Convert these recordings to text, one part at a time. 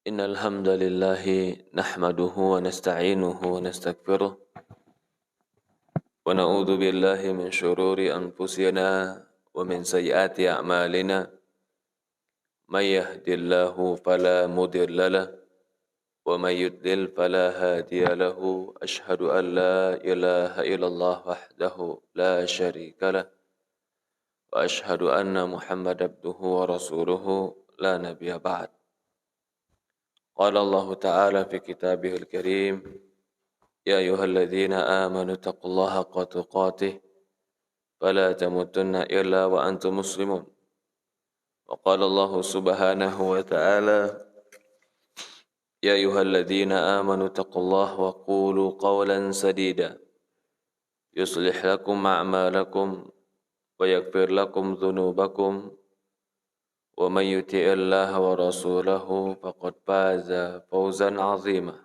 إن الحمد لله نحمده ونستعينه ونستغفره ونعوذ بالله من شرور أنفسنا ومن سيئات أعمالنا من يهد الله فلا مضل له ومن يضلل فلا هادي له أشهد أن لا إله إلا الله وحده لا شريك له وأشهد أن محمد عبده ورسوله لا نبي بعد. قال الله تعالى في كتابه الكريم يا أيها الذين آمنوا اتقوا الله حق تقاته فلا تموتن إلا وأنتم مسلمون. وقال الله سبحانه وتعالى يا أيها الذين آمنوا اتقوا الله وقولوا قولا سديدا يصلح لكم أعمالكم ويغفر لكم ذنوبكم ومن يطع الله ورسوله فقد فاز فوزا عظيما.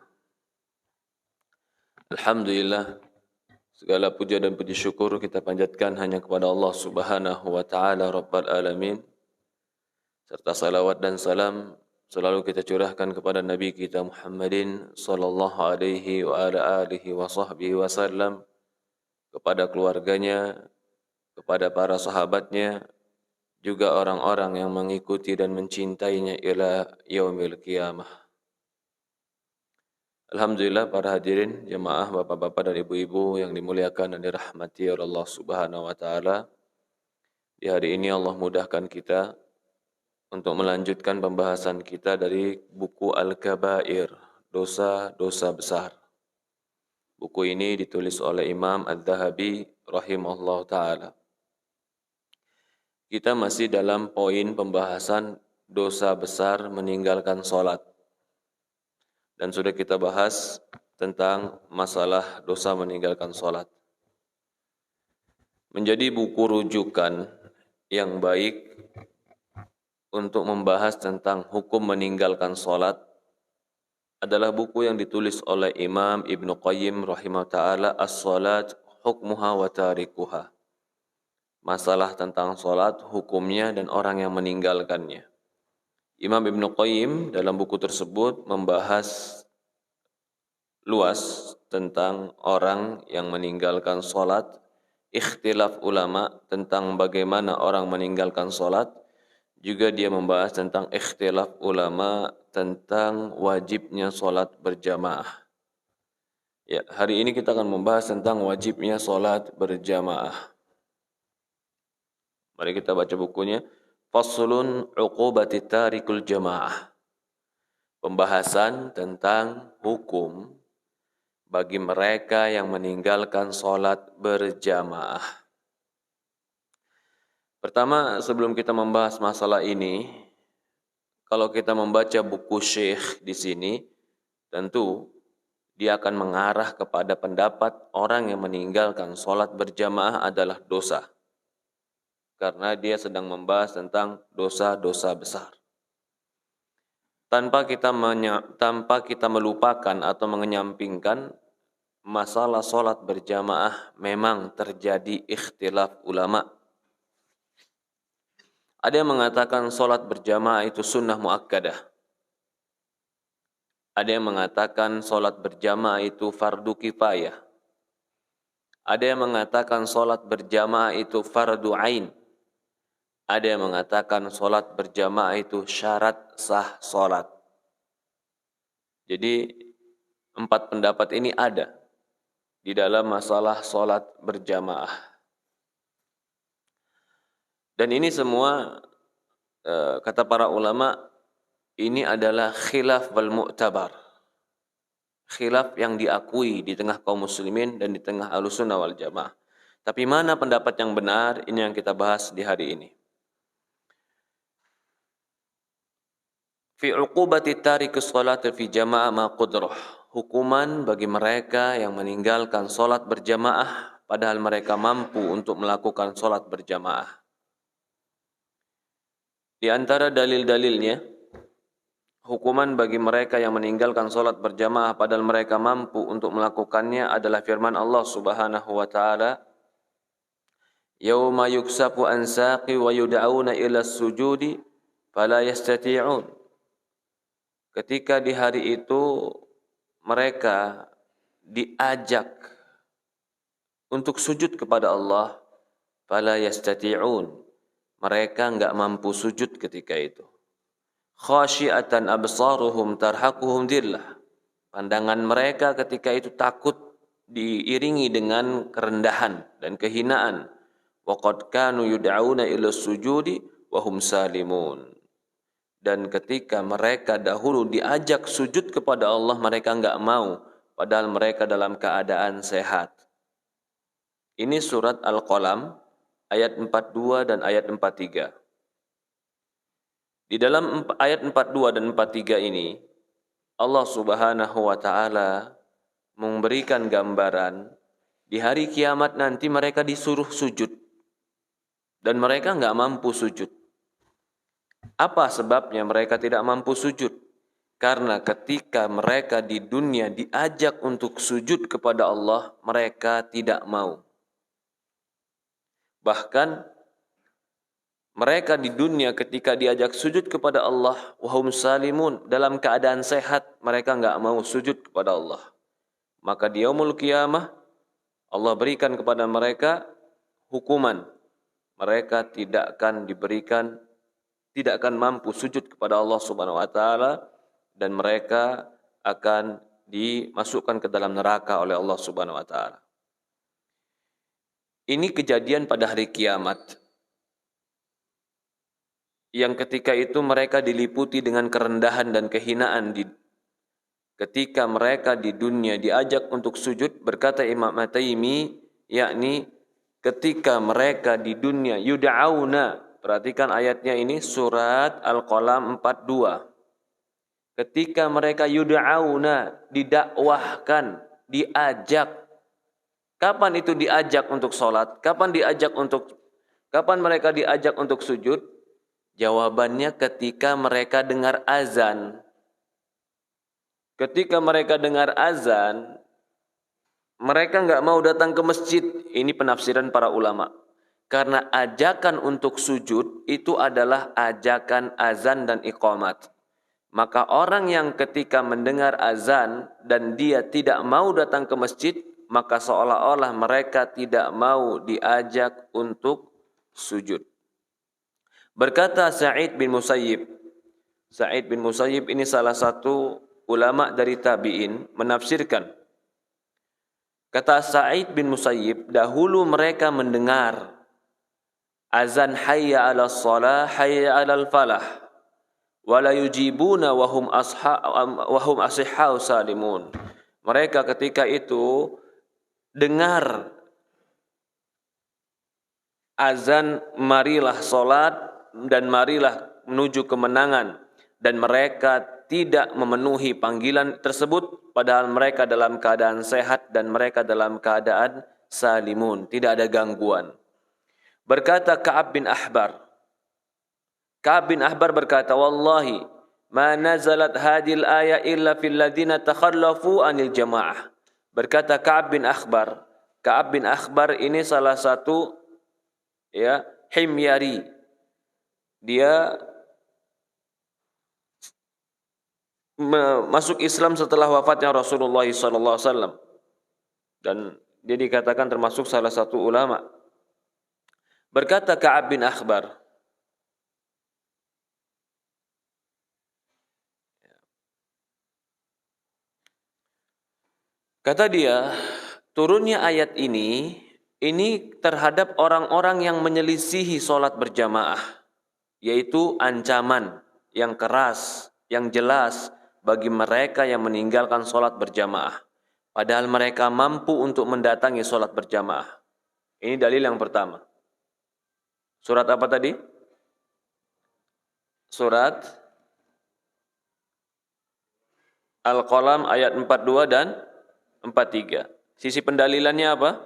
Alhamdulillah, segala puja dan puji syukur kita panjatkan hanya kepada Allah Subhanahu wa taala Rabbul Alamin. Serta salawat dan salam selalu kita curahkan kepada Nabi kita Muhammadin sallallahu alaihi wa ala alihi wa sahbihi wasallam, kepada keluarganya, kepada para sahabatnya, juga orang-orang yang mengikuti dan mencintainya ila yaumil qiyamah. Alhamdulillah, para hadirin jemaah, bapak-bapak dan ibu-ibu yang dimuliakan dan dirahmati oleh Allah Subhanahu wa taala. Di hari ini Allah mudahkan kita untuk melanjutkan pembahasan kita dari buku Al-Kabair, dosa-dosa besar. Buku ini ditulis oleh Imam Adz-Dzahabi rahimahullah taala. Kita masih dalam poin pembahasan dosa besar meninggalkan sholat. Dan sudah kita bahas tentang masalah dosa meninggalkan sholat. Menjadi buku rujukan yang baik untuk membahas tentang hukum meninggalkan sholat adalah buku yang ditulis oleh Imam Ibnu Qayyim rahimahullah ta'ala, As-Salat Hukmuha wa Tarikuha. Masalah tentang sholat, hukumnya dan orang yang meninggalkannya. Imam Ibnu Qayyim dalam buku tersebut membahas luas tentang orang yang meninggalkan sholat, ikhtilaf ulama tentang bagaimana orang meninggalkan sholat. Juga dia membahas tentang ikhtilaf ulama tentang wajibnya sholat berjamaah. Ya, hari ini kita akan membahas tentang wajibnya sholat berjamaah. Mari kita baca bukunya. Faslun uqubati tarikul jamaah. Pembahasan tentang hukum bagi mereka yang meninggalkan sholat berjamaah. Pertama, sebelum kita membahas masalah ini, kalau kita membaca buku Syekh di sini, tentu dia akan mengarah kepada pendapat orang yang meninggalkan sholat berjamaah adalah dosa. Karena dia sedang membahas tentang dosa-dosa besar. Tanpa kita melupakan atau mengenyampingkan masalah sholat berjamaah, memang terjadi ikhtilaf ulama. Ada yang mengatakan sholat berjamaah itu sunnah muakkadah. Ada yang mengatakan sholat berjamaah itu fardu kifayah. Ada yang mengatakan sholat berjamaah itu fardu ain. Ada yang mengatakan sholat berjamaah itu syarat sah sholat. Jadi 4 pendapat ini ada di dalam masalah sholat berjamaah. Dan ini semua kata para ulama ini adalah khilaf wal mu'tabar. Khilaf yang diakui di tengah kaum muslimin dan di tengah Ahlussunnah wal Jamaah. Tapi mana pendapat yang benar, ini yang kita bahas di hari ini. Fi uqubati tariki sholati fi jamaah ma qudrah. Hukuman bagi mereka yang meninggalkan sholat berjamaah padahal mereka mampu untuk melakukan sholat berjamaah. Di antara dalil-dalilnya, hukuman bagi mereka yang meninggalkan sholat berjamaah padahal mereka mampu untuk melakukannya adalah firman Allah Subhanahu wa taala, "Yauma yuksafu an saqi wa yud'auna ila sujudi fala yastati'un." ketika di hari itu mereka diajak untuk sujud kepada Allah, fala yastati'un. Mereka enggak mampu sujud ketika itu. Khasyi'atan absaruhum tarhaquhum dhillah. Pandangan mereka ketika itu takut, diiringi dengan kerendahan dan kehinaan. Wa qad kanu yud'auna ila sujudi wa hum salimun. Dan ketika mereka dahulu diajak sujud kepada Allah, mereka enggak mau, padahal mereka dalam keadaan sehat. Ini surat Al-Qalam ayat 42 dan ayat 43. Di dalam ayat 42 dan 43 ini, Allah Subhanahu wa taala memberikan gambaran di hari kiamat nanti mereka disuruh sujud dan mereka enggak mampu sujud. Apa sebabnya mereka tidak mampu sujud? Karena ketika mereka di dunia diajak untuk sujud kepada Allah, mereka tidak mau. Bahkan mereka di dunia ketika diajak sujud kepada Allah, wahum salimun, dalam keadaan sehat, mereka enggak mau sujud kepada Allah. Maka di yaumul qiyamah, Allah berikan kepada mereka hukuman. Mereka tidak akan mampu sujud kepada Allah Subhanahu wa taala dan mereka akan dimasukkan ke dalam neraka oleh Allah Subhanahu wa taala. Ini kejadian pada hari kiamat. Yang ketika itu mereka diliputi dengan kerendahan dan kehinaan. Ketika mereka di dunia diajak untuk sujud, berkata Imam At-Taimi, yakni ketika mereka di dunia yud'auna. Perhatikan ayatnya ini, surat Al-Qalam 42. Ketika mereka yud'auna, didakwahkan, diajak. Kapan itu diajak untuk sholat? Kapan mereka diajak untuk sujud? Jawabannya ketika mereka dengar azan. Ketika mereka dengar azan, mereka enggak mau datang ke masjid. Ini penafsiran para ulama. Karena ajakan untuk sujud itu adalah ajakan azan dan iqamat. Maka orang yang ketika mendengar azan dan dia tidak mau datang ke masjid, maka seolah-olah mereka tidak mau diajak untuk sujud. Berkata Sa'id bin Musayyib. Sa'id bin Musayyib ini salah satu ulama dari tabi'in menafsirkan. Kata Sa'id bin Musayyib, dahulu mereka mendengar azan hayya 'alas shalah hayya 'alal falah wa la yujibuna wa hum ashihau salimun. Mereka ketika itu dengar azan, marilah salat dan marilah menuju kemenangan, dan mereka tidak memenuhi panggilan tersebut padahal mereka dalam keadaan sehat dan mereka dalam keadaan salimun, tidak ada gangguan. Berkata Ka'ab bin Ahbar. Ka'ab bin Ahbar berkata, wallahi ma nazalat hadil ayah illa fil ladina takhallafu anil jamaah. Berkata Ka'ab bin Ahbar. Ka'ab bin Ahbar ini salah satu himyari. Dia masuk Islam setelah wafatnya Rasulullah SAW. Dan dia dikatakan termasuk salah satu ulama. Berkata Ka'ab bin Ahbar, kata dia, turunnya ayat ini terhadap orang-orang yang menyelisihi sholat berjamaah, yaitu ancaman yang keras, yang jelas bagi mereka yang meninggalkan sholat berjamaah, padahal mereka mampu untuk mendatangi sholat berjamaah. Ini dalil yang pertama. Surat apa tadi? Surat Al-Qalam ayat 42 dan 43. Sisi pendalilannya apa?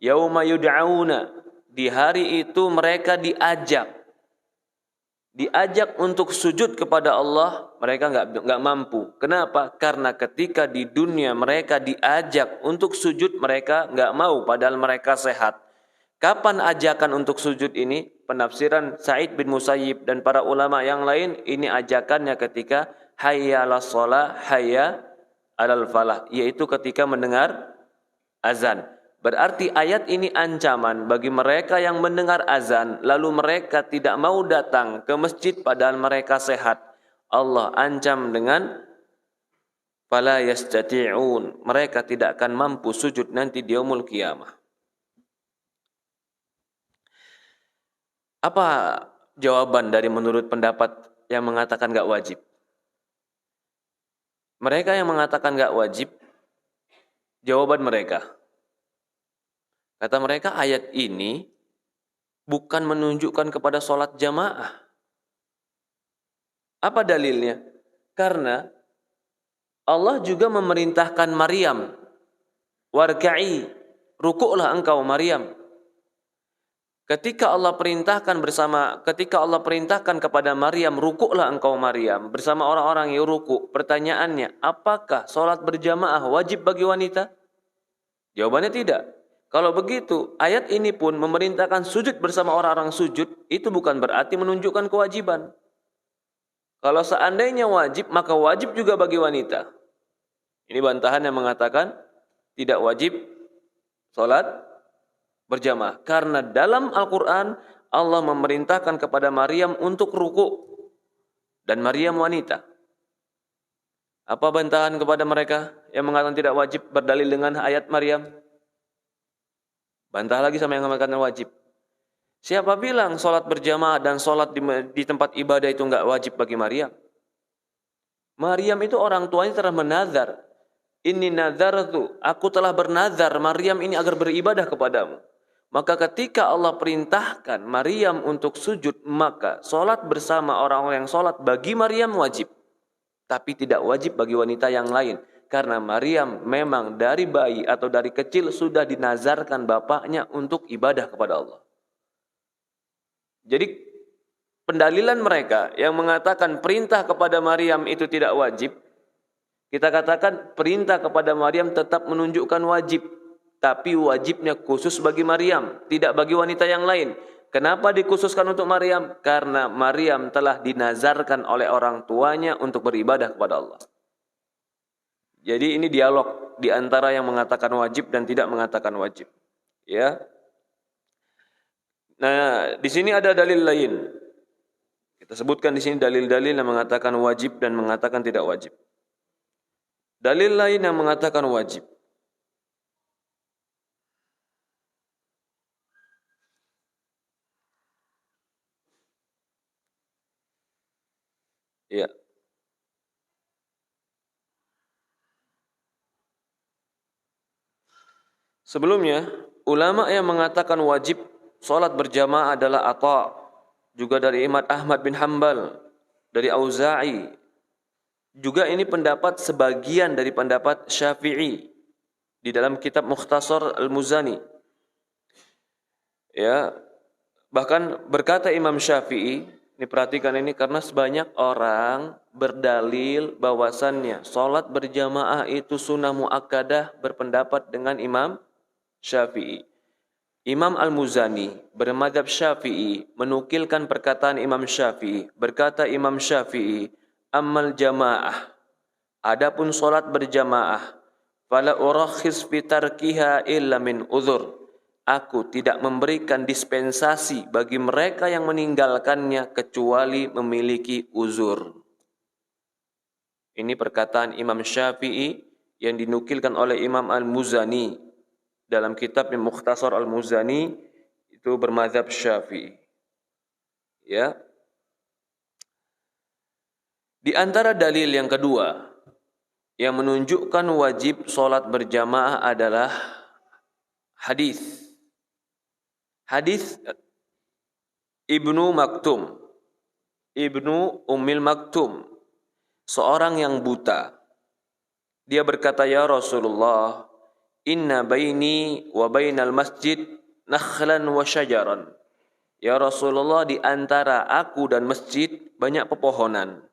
Yauma yud'auna. Di hari itu mereka diajak untuk sujud kepada Allah, mereka enggak mampu. Kenapa? Karena ketika di dunia mereka diajak untuk sujud, mereka enggak mau padahal mereka sehat. Kapan ajakan untuk sujud ini? Penafsiran Sa'id bin Musayyib dan para ulama yang lain, ini ajakannya ketika hayya 'alas shalah, hayya 'alal falah, yaitu ketika mendengar azan. Berarti ayat ini ancaman bagi mereka yang mendengar azan lalu mereka tidak mau datang ke masjid padahal mereka sehat. Allah ancam dengan fala yastati'un, mereka tidak akan mampu sujud nanti di yaumul qiyamah. Apa jawaban dari menurut pendapat yang mengatakan enggak wajib? Mereka yang mengatakan enggak wajib, jawaban mereka, kata mereka ayat ini bukan menunjukkan kepada sholat jamaah. Apa dalilnya? Karena Allah juga memerintahkan Maryam, warka'i, rukuklah engkau Maryam. Ketika Allah perintahkan kepada Maryam, rukuklah engkau Maryam bersama orang-orang yang rukuk. Pertanyaannya, apakah sholat berjamaah wajib bagi wanita? Jawabannya tidak. Kalau begitu, ayat ini pun memerintahkan sujud bersama orang-orang sujud, itu bukan berarti menunjukkan kewajiban. Kalau seandainya wajib, maka wajib juga bagi wanita. Ini bantahan yang mengatakan tidak wajib sholat berjamaah. Karena dalam Al-Quran, Allah memerintahkan kepada Maryam untuk ruku. Dan Maryam wanita. Apa bantahan kepada mereka yang mengatakan tidak wajib berdalil dengan ayat Maryam? Bantah lagi sama yang mengatakan wajib. Siapa bilang sholat berjamaah dan sholat di tempat ibadah itu enggak wajib bagi Maryam? Maryam itu orang tuanya telah menazar. Inni nazartu, aku telah bernazar Maryam ini agar beribadah kepadamu. Maka ketika Allah perintahkan Maryam untuk sujud, maka sholat bersama orang-orang yang sholat bagi Maryam wajib. Tapi tidak wajib bagi wanita yang lain. Karena Maryam memang dari bayi atau dari kecil sudah dinazarkan bapaknya untuk ibadah kepada Allah. Jadi pendalilan mereka yang mengatakan perintah kepada Maryam itu tidak wajib, kita katakan perintah kepada Maryam tetap menunjukkan wajib. Tapi wajibnya khusus bagi Maryam, tidak bagi wanita yang lain. Kenapa dikhususkan untuk Maryam? Karena Maryam telah dinazarkan oleh orang tuanya untuk beribadah kepada Allah. Jadi ini dialog di antara yang mengatakan wajib dan tidak mengatakan wajib. Ya. Nah, di sini ada dalil lain. Kita sebutkan di sini dalil-dalil yang mengatakan wajib dan mengatakan tidak wajib. Dalil lain yang mengatakan wajib. Ya. Sebelumnya, ulama yang mengatakan wajib sholat berjamaah adalah Atha, juga dari Imam Ahmad bin Hanbal, dari Auza'i. Juga ini pendapat sebagian dari pendapat Syafi'i di dalam kitab Mukhtasar Al-Muzani. Ya, bahkan berkata Imam Syafi'i, ini perhatikan ini karena sebanyak orang berdalil bahwasannya sholat berjamaah itu sunnah muakkadah berpendapat dengan Imam Syafi'i. Imam Al-Muzani bermadzhab Syafi'i menukilkan perkataan Imam Syafi'i. Berkata Imam Syafi'i, ammal jamaah, adapun sholat berjamaah, fala urakhis fi tarkiha illa min uzur. Aku tidak memberikan dispensasi bagi mereka yang meninggalkannya kecuali memiliki uzur. Ini perkataan Imam Syafi'i yang dinukilkan oleh Imam Al-Muzani dalam kitab Mukhtasar Al-Muzani, itu bermadzhab Syafi'i. Ya. Di antara dalil yang kedua yang menunjukkan wajib sholat berjamaah adalah hadis Ibnu Maktum, Ibnu Ummil Maktum, seorang yang buta. Dia berkata, ya Rasulullah, inna baini wa bainal masjid nakhlan wa syajaran. Ya Rasulullah, di antara aku dan masjid banyak pepohonan.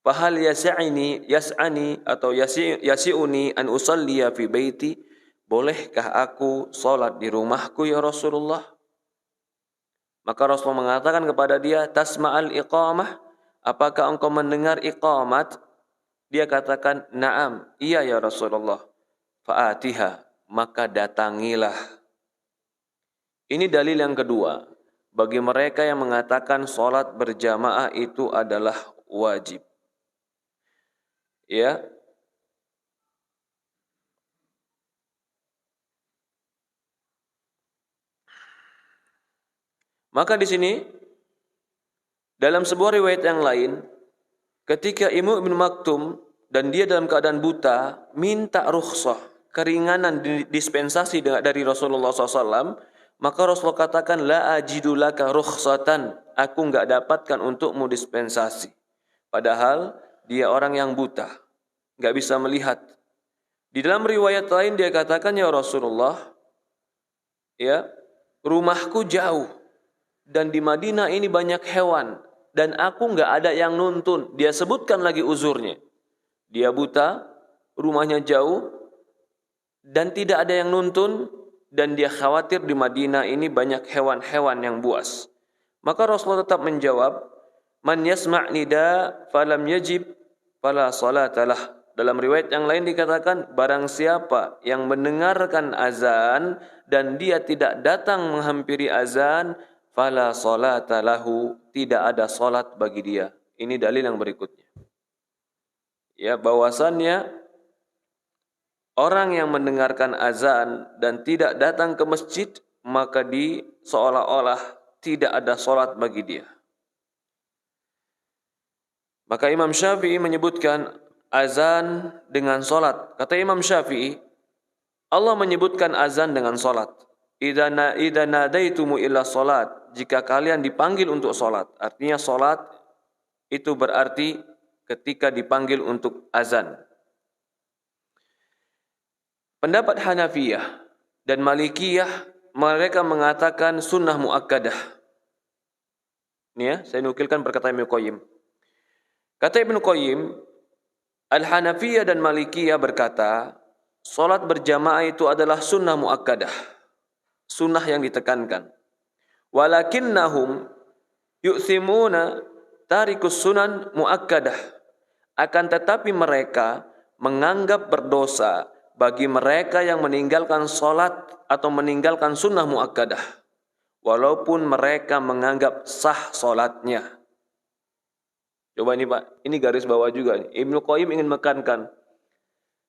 Fahal yas'ani atau yasi'uni an usalliya fi baiti? Bolehkah aku sholat di rumahku ya Rasulullah? Maka Rasulullah mengatakan kepada dia, tasma'al iqamah, apakah engkau mendengar iqamat? Dia katakan, na'am, iya ya Rasulullah. Fa'atiha, maka datangilah. Ini dalil yang kedua. Bagi mereka yang mengatakan sholat berjamaah itu adalah wajib. Ya. Maka di sini dalam sebuah riwayat yang lain, ketika Imam Ibn Maktum dan dia dalam keadaan buta minta rukhsah, keringanan dispensasi dari Rasulullah SAW, maka Rasulullah katakan, la ajidu laka rukhsatan, aku enggak dapatkan untukmu dispensasi. Padahal dia orang yang buta, enggak bisa melihat. Di dalam riwayat lain dia katakan, ya Rasulullah, ya, rumahku jauh dan di Madinah ini banyak hewan dan aku enggak ada yang nuntun. Dia sebutkan lagi uzurnya. Dia buta, rumahnya jauh dan tidak ada yang nuntun, dan dia khawatir di Madinah ini banyak hewan-hewan yang buas. Maka Rasulullah tetap menjawab, man yasma' nida falam yajib fala salatalah. Dalam riwayat yang lain dikatakan, barang siapa yang mendengarkan azan dan dia tidak datang menghampiri azan, fala salatalahu, tidak ada salat bagi dia. Ini dalil yang berikutnya. Ya, bahwasannya orang yang mendengarkan azan dan tidak datang ke masjid, maka seolah-olah tidak ada salat bagi dia. Maka Imam Syafi'i menyebutkan azan dengan salat. Kata Imam Syafi'i, Allah menyebutkan azan dengan salat. Idza nadaitumu illa salat, jika kalian dipanggil untuk salat. Artinya salat itu berarti ketika dipanggil untuk azan. Pendapat Hanafiyah dan Malikiyah, mereka mengatakan sunnah muakkadah. Ini ya, saya nukilkan perkataan Ibnu Qayyim. Kata Ibnu Qayyim, Al-Hanafiyah dan Malikiyah berkata, salat berjamaah itu adalah sunnah muakkadah, sunnah yang ditekankan. Walakinnahum yu'thimuna tarikus sunan muakkadah. Akan tetapi mereka menganggap berdosa bagi mereka yang meninggalkan salat atau meninggalkan sunnah muakkadah, walaupun mereka menganggap sah salatnya. Coba ini Pak, ini garis bawah juga. Ibnu Qayyim ingin menekankan,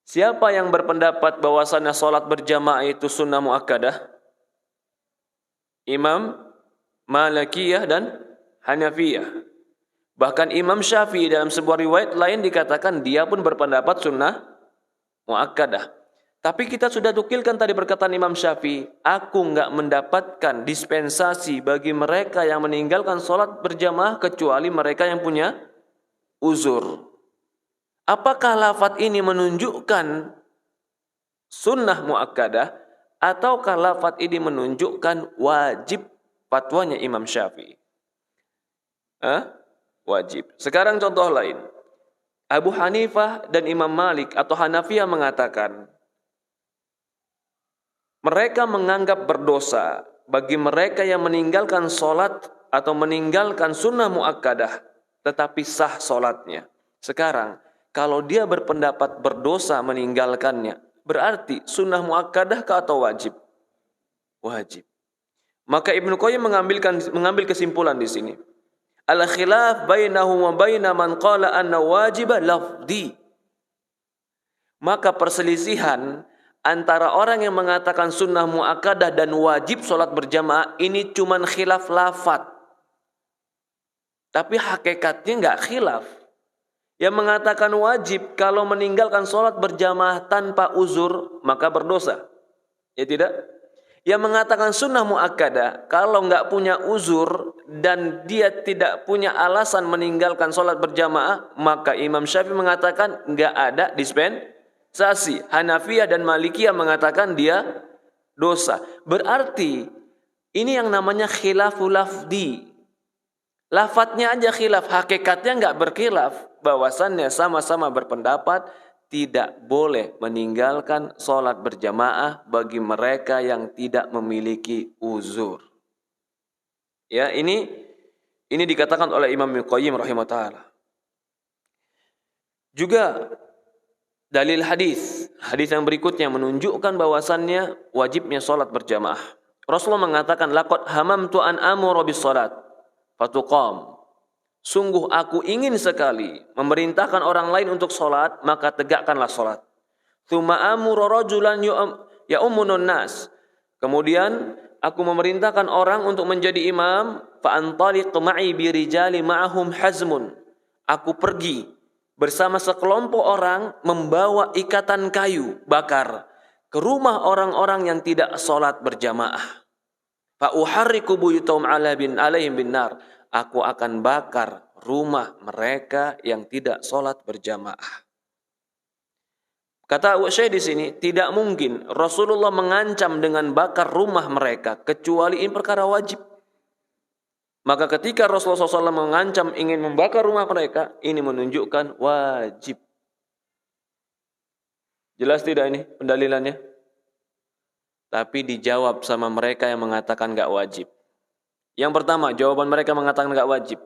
siapa yang berpendapat bahwasannya salat berjamaah itu sunnah muakkadah? Imam Malikiyah dan Hanafiyah. Bahkan Imam Syafi'i dalam sebuah riwayat lain dikatakan dia pun berpendapat sunnah muakkadah. Tapi kita sudah tukilkan tadi perkataan Imam Syafi'i, aku enggak mendapatkan dispensasi bagi mereka yang meninggalkan sholat berjamaah kecuali mereka yang punya uzur. Apakah lafadz ini menunjukkan sunnah muakkadah ataukah lafadz ini menunjukkan wajib fatwanya Imam Syafi'i? Wajib. Sekarang contoh lain. Abu Hanifah dan Imam Malik atau Hanafiyah mengatakan, mereka menganggap berdosa bagi mereka yang meninggalkan sholat atau meninggalkan sunnah muakkadah, tetapi sah sholatnya. Sekarang, kalau dia berpendapat berdosa meninggalkannya, berarti sunnah muakkadah atau wajib? Wajib. Maka Ibnu Qayyim mengambil kesimpulan di sini. Al-khilaf bainahum wa baina man qala anna wajibah lafdi. Maka perselisihan antara orang yang mengatakan sunnah muakkadah dan wajib sholat berjamaah ini cuman khilaf lafad. Tapi hakikatnya enggak khilaf. Yang mengatakan wajib kalau meninggalkan sholat berjamaah tanpa uzur maka berdosa. Ya tidak? Yang mengatakan sunnah muakkadah kalau enggak punya uzur dan dia tidak punya alasan meninggalkan sholat berjamaah, maka Imam Syafi'i mengatakan enggak ada dispensasi. Hanafiyah dan Malikiyah mengatakan dia dosa. Berarti ini yang namanya khilaful lafdi. Lafadznya aja khilaf, hakikatnya enggak berkhilaf. Bahwasannya sama-sama berpendapat tidak boleh meninggalkan sholat berjamaah bagi mereka yang tidak memiliki uzur. Ya, ini Ini dikatakan oleh Imam Ibnu Qayyim rahimahullah. Juga dalil hadis yang berikutnya menunjukkan bahwasannya wajibnya salat berjamaah. Rasulullah mengatakan, laqad hamamtu an amura bis salat fatuqam. Sungguh aku ingin sekali memerintahkan orang lain untuk salat, maka tegakkanlah salat. Tsumma amuru rajulan ya'ummunun nas. Kemudian aku memerintahkan orang untuk menjadi imam, fa antaliq ma'i bi rijali ma'ahum hazmun. Aku pergi bersama sekelompok orang membawa ikatan kayu bakar ke rumah orang-orang yang tidak salat berjamaah. Fa uharriku buyutahum alaihim bin nar. Aku akan bakar rumah mereka yang tidak salat berjamaah. Kata Syekh di sini, tidak mungkin Rasulullah mengancam dengan bakar rumah mereka kecuali ini perkara wajib. Maka ketika Rasulullah SAW mengancam ingin membakar rumah mereka, ini menunjukkan wajib. Jelas tidak ini pendalilannya? Tapi dijawab sama mereka yang mengatakan gak wajib. Yang pertama, jawaban mereka mengatakan gak wajib.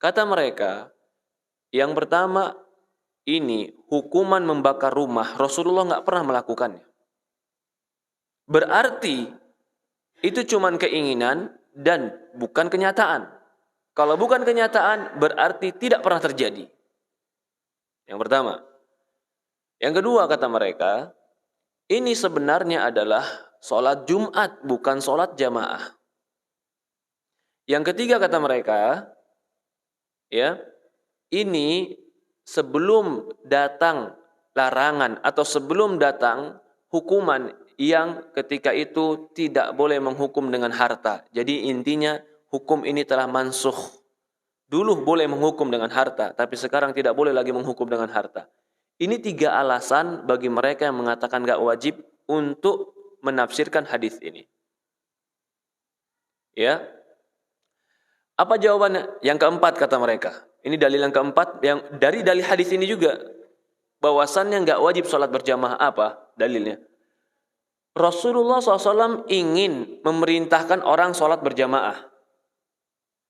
Kata mereka, yang pertama, ini hukuman membakar rumah Rasulullah nggak pernah melakukannya. Berarti itu cuma keinginan dan bukan kenyataan. Kalau bukan kenyataan berarti tidak pernah terjadi. Yang pertama. Yang kedua kata mereka, ini sebenarnya adalah sholat Jumat bukan sholat jamaah. Yang ketiga kata mereka, ya, ini sebelum datang larangan atau sebelum datang hukuman yang ketika itu tidak boleh menghukum dengan harta. Jadi intinya hukum ini telah mansukh. Dulu boleh menghukum dengan harta, tapi sekarang tidak boleh lagi menghukum dengan harta. Ini tiga alasan bagi mereka yang mengatakan gak wajib untuk menafsirkan hadis ini. Ya. Apa jawabannya? Yang keempat kata mereka. Ini dalil yang keempat, yang dari dalil hadis ini juga bahwasannya nggak wajib sholat berjamaah. Apa dalilnya? Rasulullah SAW ingin memerintahkan orang sholat berjamaah.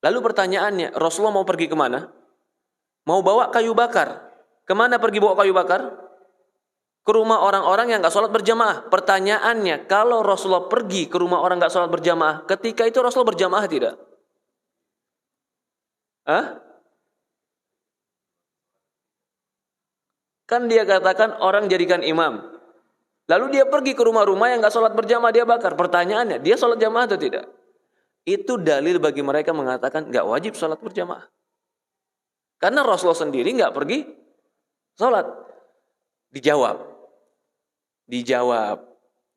Lalu pertanyaannya, Rasulullah mau pergi kemana? Mau bawa kayu bakar. Kemana pergi bawa kayu bakar? Ke rumah orang-orang yang nggak sholat berjamaah. Pertanyaannya, kalau Rasulullah pergi ke rumah orang nggak sholat berjamaah, ketika itu Rasulullah berjamaah tidak? Hah? Kan dia katakan orang jadikan imam. Lalu dia pergi ke rumah-rumah yang gak sholat berjamaah, dia bakar. Pertanyaannya, dia sholat jamaah atau tidak? Itu dalil bagi mereka mengatakan gak wajib sholat berjamaah. Karena Rasulullah sendiri gak pergi sholat. Dijawab.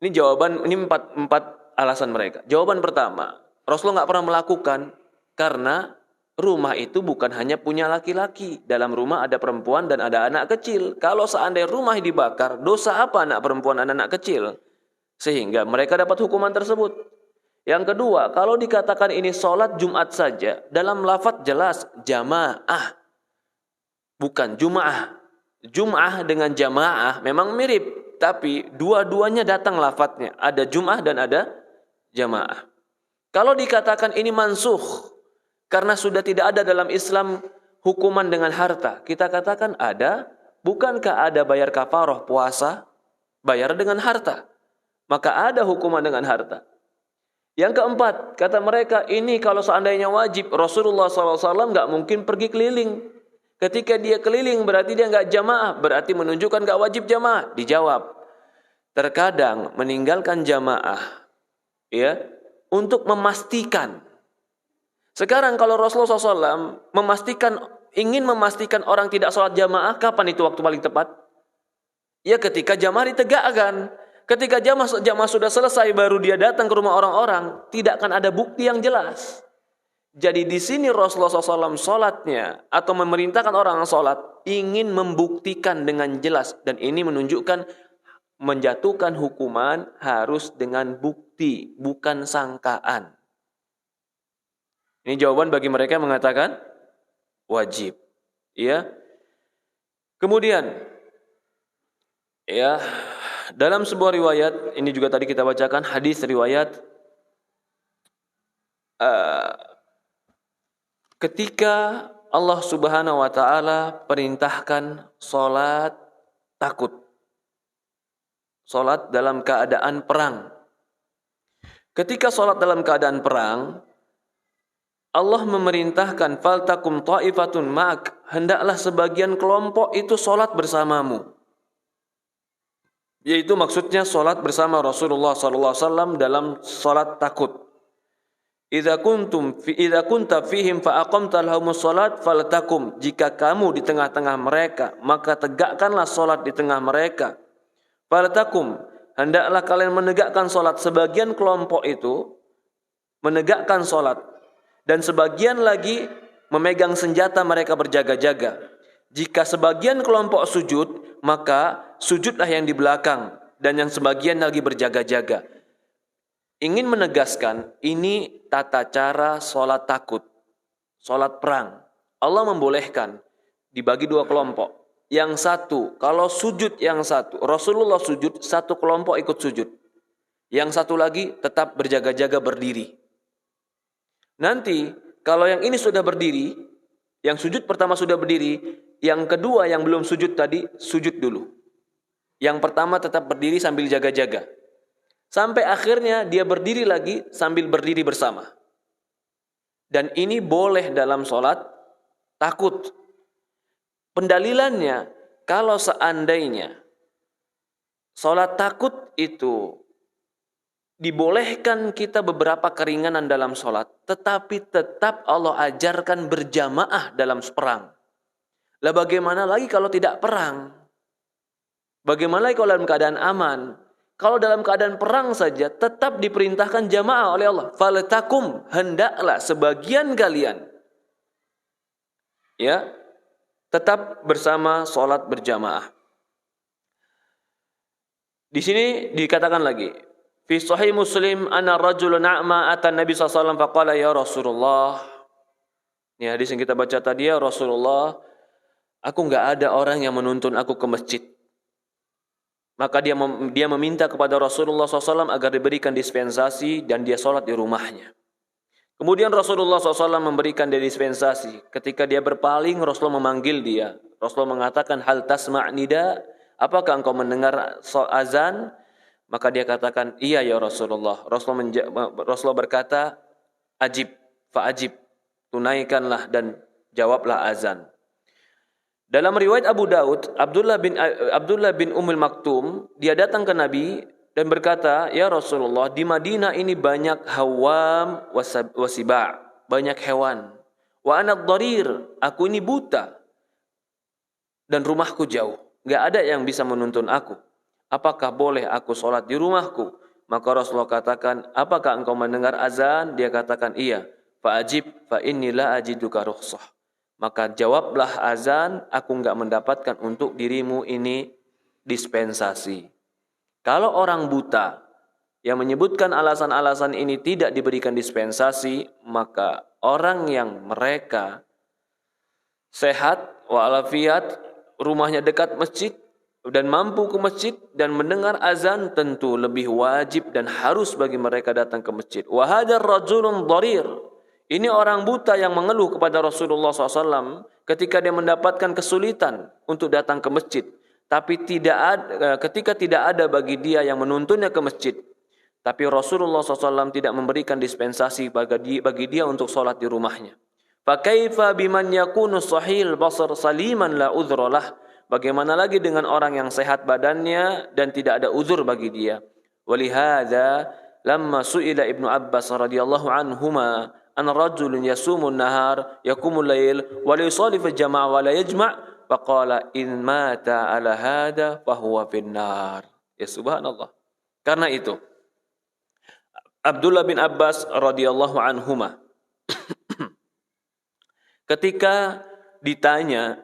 Ini jawaban, ini empat alasan mereka. Jawaban pertama, Rasulullah gak pernah melakukan karena rumah itu bukan hanya punya laki-laki. Dalam rumah ada perempuan dan ada anak kecil. Kalau seandainya rumah dibakar, dosa apa anak perempuan dan anak kecil? Sehingga mereka dapat hukuman tersebut. Yang kedua, kalau dikatakan ini sholat Jumat saja, dalam lafaz jelas jamaah. Bukan Jum'ah. Jum'ah dengan jamaah memang mirip. Tapi dua-duanya datang lafaznya. Ada Jum'ah dan ada jamaah. Kalau dikatakan ini mansukh, karena sudah tidak ada dalam Islam hukuman dengan harta. Kita katakan ada. Bukankah ada bayar kafarah puasa? Bayar dengan harta. Maka ada hukuman dengan harta. Yang keempat, kata mereka, ini kalau seandainya wajib, Rasulullah SAW nggak mungkin pergi keliling. Ketika dia keliling berarti dia nggak jamaah. Berarti menunjukkan nggak wajib jamaah. Dijawab. Terkadang meninggalkan jamaah, ya, untuk memastikan. Sekarang kalau Rasulullah SAW ingin memastikan orang tidak sholat jamaah, kapan itu waktu paling tepat? Ya ketika jamaah ditegakkan. Ketika jamaah sudah selesai baru dia datang ke rumah orang-orang, tidak akan ada bukti yang jelas. Jadi di sini Rasulullah SAW sholatnya atau memerintahkan orang sholat ingin membuktikan dengan jelas. Dan ini menunjukkan menjatuhkan hukuman harus dengan bukti, bukan sangkaan. Ini jawaban bagi mereka yang mengatakan wajib. Ya. Kemudian, ya, dalam sebuah riwayat, ini juga tadi kita bacakan hadis riwayat ketika Allah Subhanahu wa taala perintahkan salat takut. Salat dalam keadaan perang. Ketika salat dalam keadaan perang, Allah memerintahkan faltakum ta'ifatun ma'ak, hendaklah sebagian kelompok itu salat bersamamu. Yaitu maksudnya salat bersama Rasulullah sallallahu alaihi wasallam dalam salat takut. Idza kunta fihim fa aqamta lahumus salat faltakum, jika kamu di tengah-tengah mereka maka tegakkanlah salat di tengah mereka. Faltakum, hendaklah kalian menegakkan salat. Sebagian kelompok itu menegakkan salat dan sebagian lagi memegang senjata, mereka berjaga-jaga. Jika sebagian kelompok sujud, maka sujudlah yang di belakang dan yang sebagian lagi berjaga-jaga. Ingin menegaskan, ini tata cara sholat takut, sholat perang. Allah membolehkan dibagi dua kelompok. Yang satu, kalau sujud yang satu, Rasulullah sujud, satu kelompok ikut sujud. Yang satu lagi tetap berjaga-jaga berdiri. Nanti, kalau yang ini sudah berdiri, yang sujud pertama sudah berdiri, yang kedua yang belum sujud tadi, sujud dulu. Yang pertama tetap berdiri sambil jaga-jaga. Sampai akhirnya dia berdiri lagi sambil berdiri bersama. Dan ini boleh dalam sholat takut. Pendalilannya, kalau seandainya sholat takut itu dibolehkan kita beberapa keringanan dalam sholat, tetapi tetap Allah ajarkan berjamaah dalam perang. Lah bagaimana lagi kalau tidak perang? Bagaimana lagi kalau dalam keadaan aman? Kalau dalam keadaan perang saja tetap diperintahkan jamaah oleh Allah. Faltakum, hendaklah sebagian kalian ya tetap bersama salat berjamaah. Di sini dikatakan lagi, fi sahih Muslim anna rajulun a'ma atan Nabi sallallahu alaihi wasallam faqala ya Rasulullah. Ini hadis yang kita baca tadi, ya Rasulullah, aku enggak ada orang yang menuntun aku ke masjid. Maka dia meminta kepada Rasulullah SAW agar diberikan dispensasi dan dia sholat di rumahnya. Kemudian Rasulullah SAW memberikan dia dispensasi. Ketika dia berpaling, Rasulullah memanggil dia. Rasulullah mengatakan, hal tasma' nida, apakah engkau mendengar azan? Maka dia katakan, iya ya Rasulullah. Rasulullah berkata, ajib, fa'ajib, tunaikanlah dan jawablah azan. Dalam riwayat Abu Daud, Abdullah bin Ummul Maktum, dia datang ke Nabi dan berkata, ya Rasulullah, di Madinah ini banyak hawam wasiba', banyak hewan. Wa ana dharir, aku ini buta dan rumahku jauh. Enggak ada yang bisa menuntun aku. Apakah boleh aku sholat di rumahku? Maka Rasulullah katakan, apakah engkau mendengar azan? Dia katakan, iya. Fa'ajib fa inni la ajiduka rukhsah. Maka jawablah azan, aku enggak mendapatkan untuk dirimu ini dispensasi. Kalau orang buta yang menyebutkan alasan-alasan ini tidak diberikan dispensasi, maka orang yang mereka sehat walafiat, rumahnya dekat masjid dan mampu ke masjid dan mendengar azan, tentu lebih wajib dan harus bagi mereka datang ke masjid. Wa hadzal rajulun dharir. Ini orang buta yang mengeluh kepada Rasulullah SAW ketika dia mendapatkan kesulitan untuk datang ke masjid. Tapi ketika tidak ada bagi dia yang menuntunnya ke masjid. Tapi Rasulullah SAW tidak memberikan dispensasi bagi dia untuk sholat di rumahnya. Fakaifa biman yakunu sahil basar saliman la udhralah. Bagaimana lagi dengan orang yang sehat badannya dan tidak ada uzur bagi dia. Walihada lamma su'ila Ibnu Abbas radhiyallahu anhuma an rajulun yasumun nahar yakumul lail wa la yusalli fi jamaah wa la yajma' faqala in mata ala hada fahuwa finnar. Ya subhanallah. Karena itu Abdullah bin Abbas radhiyallahu anhuma ketika ditanya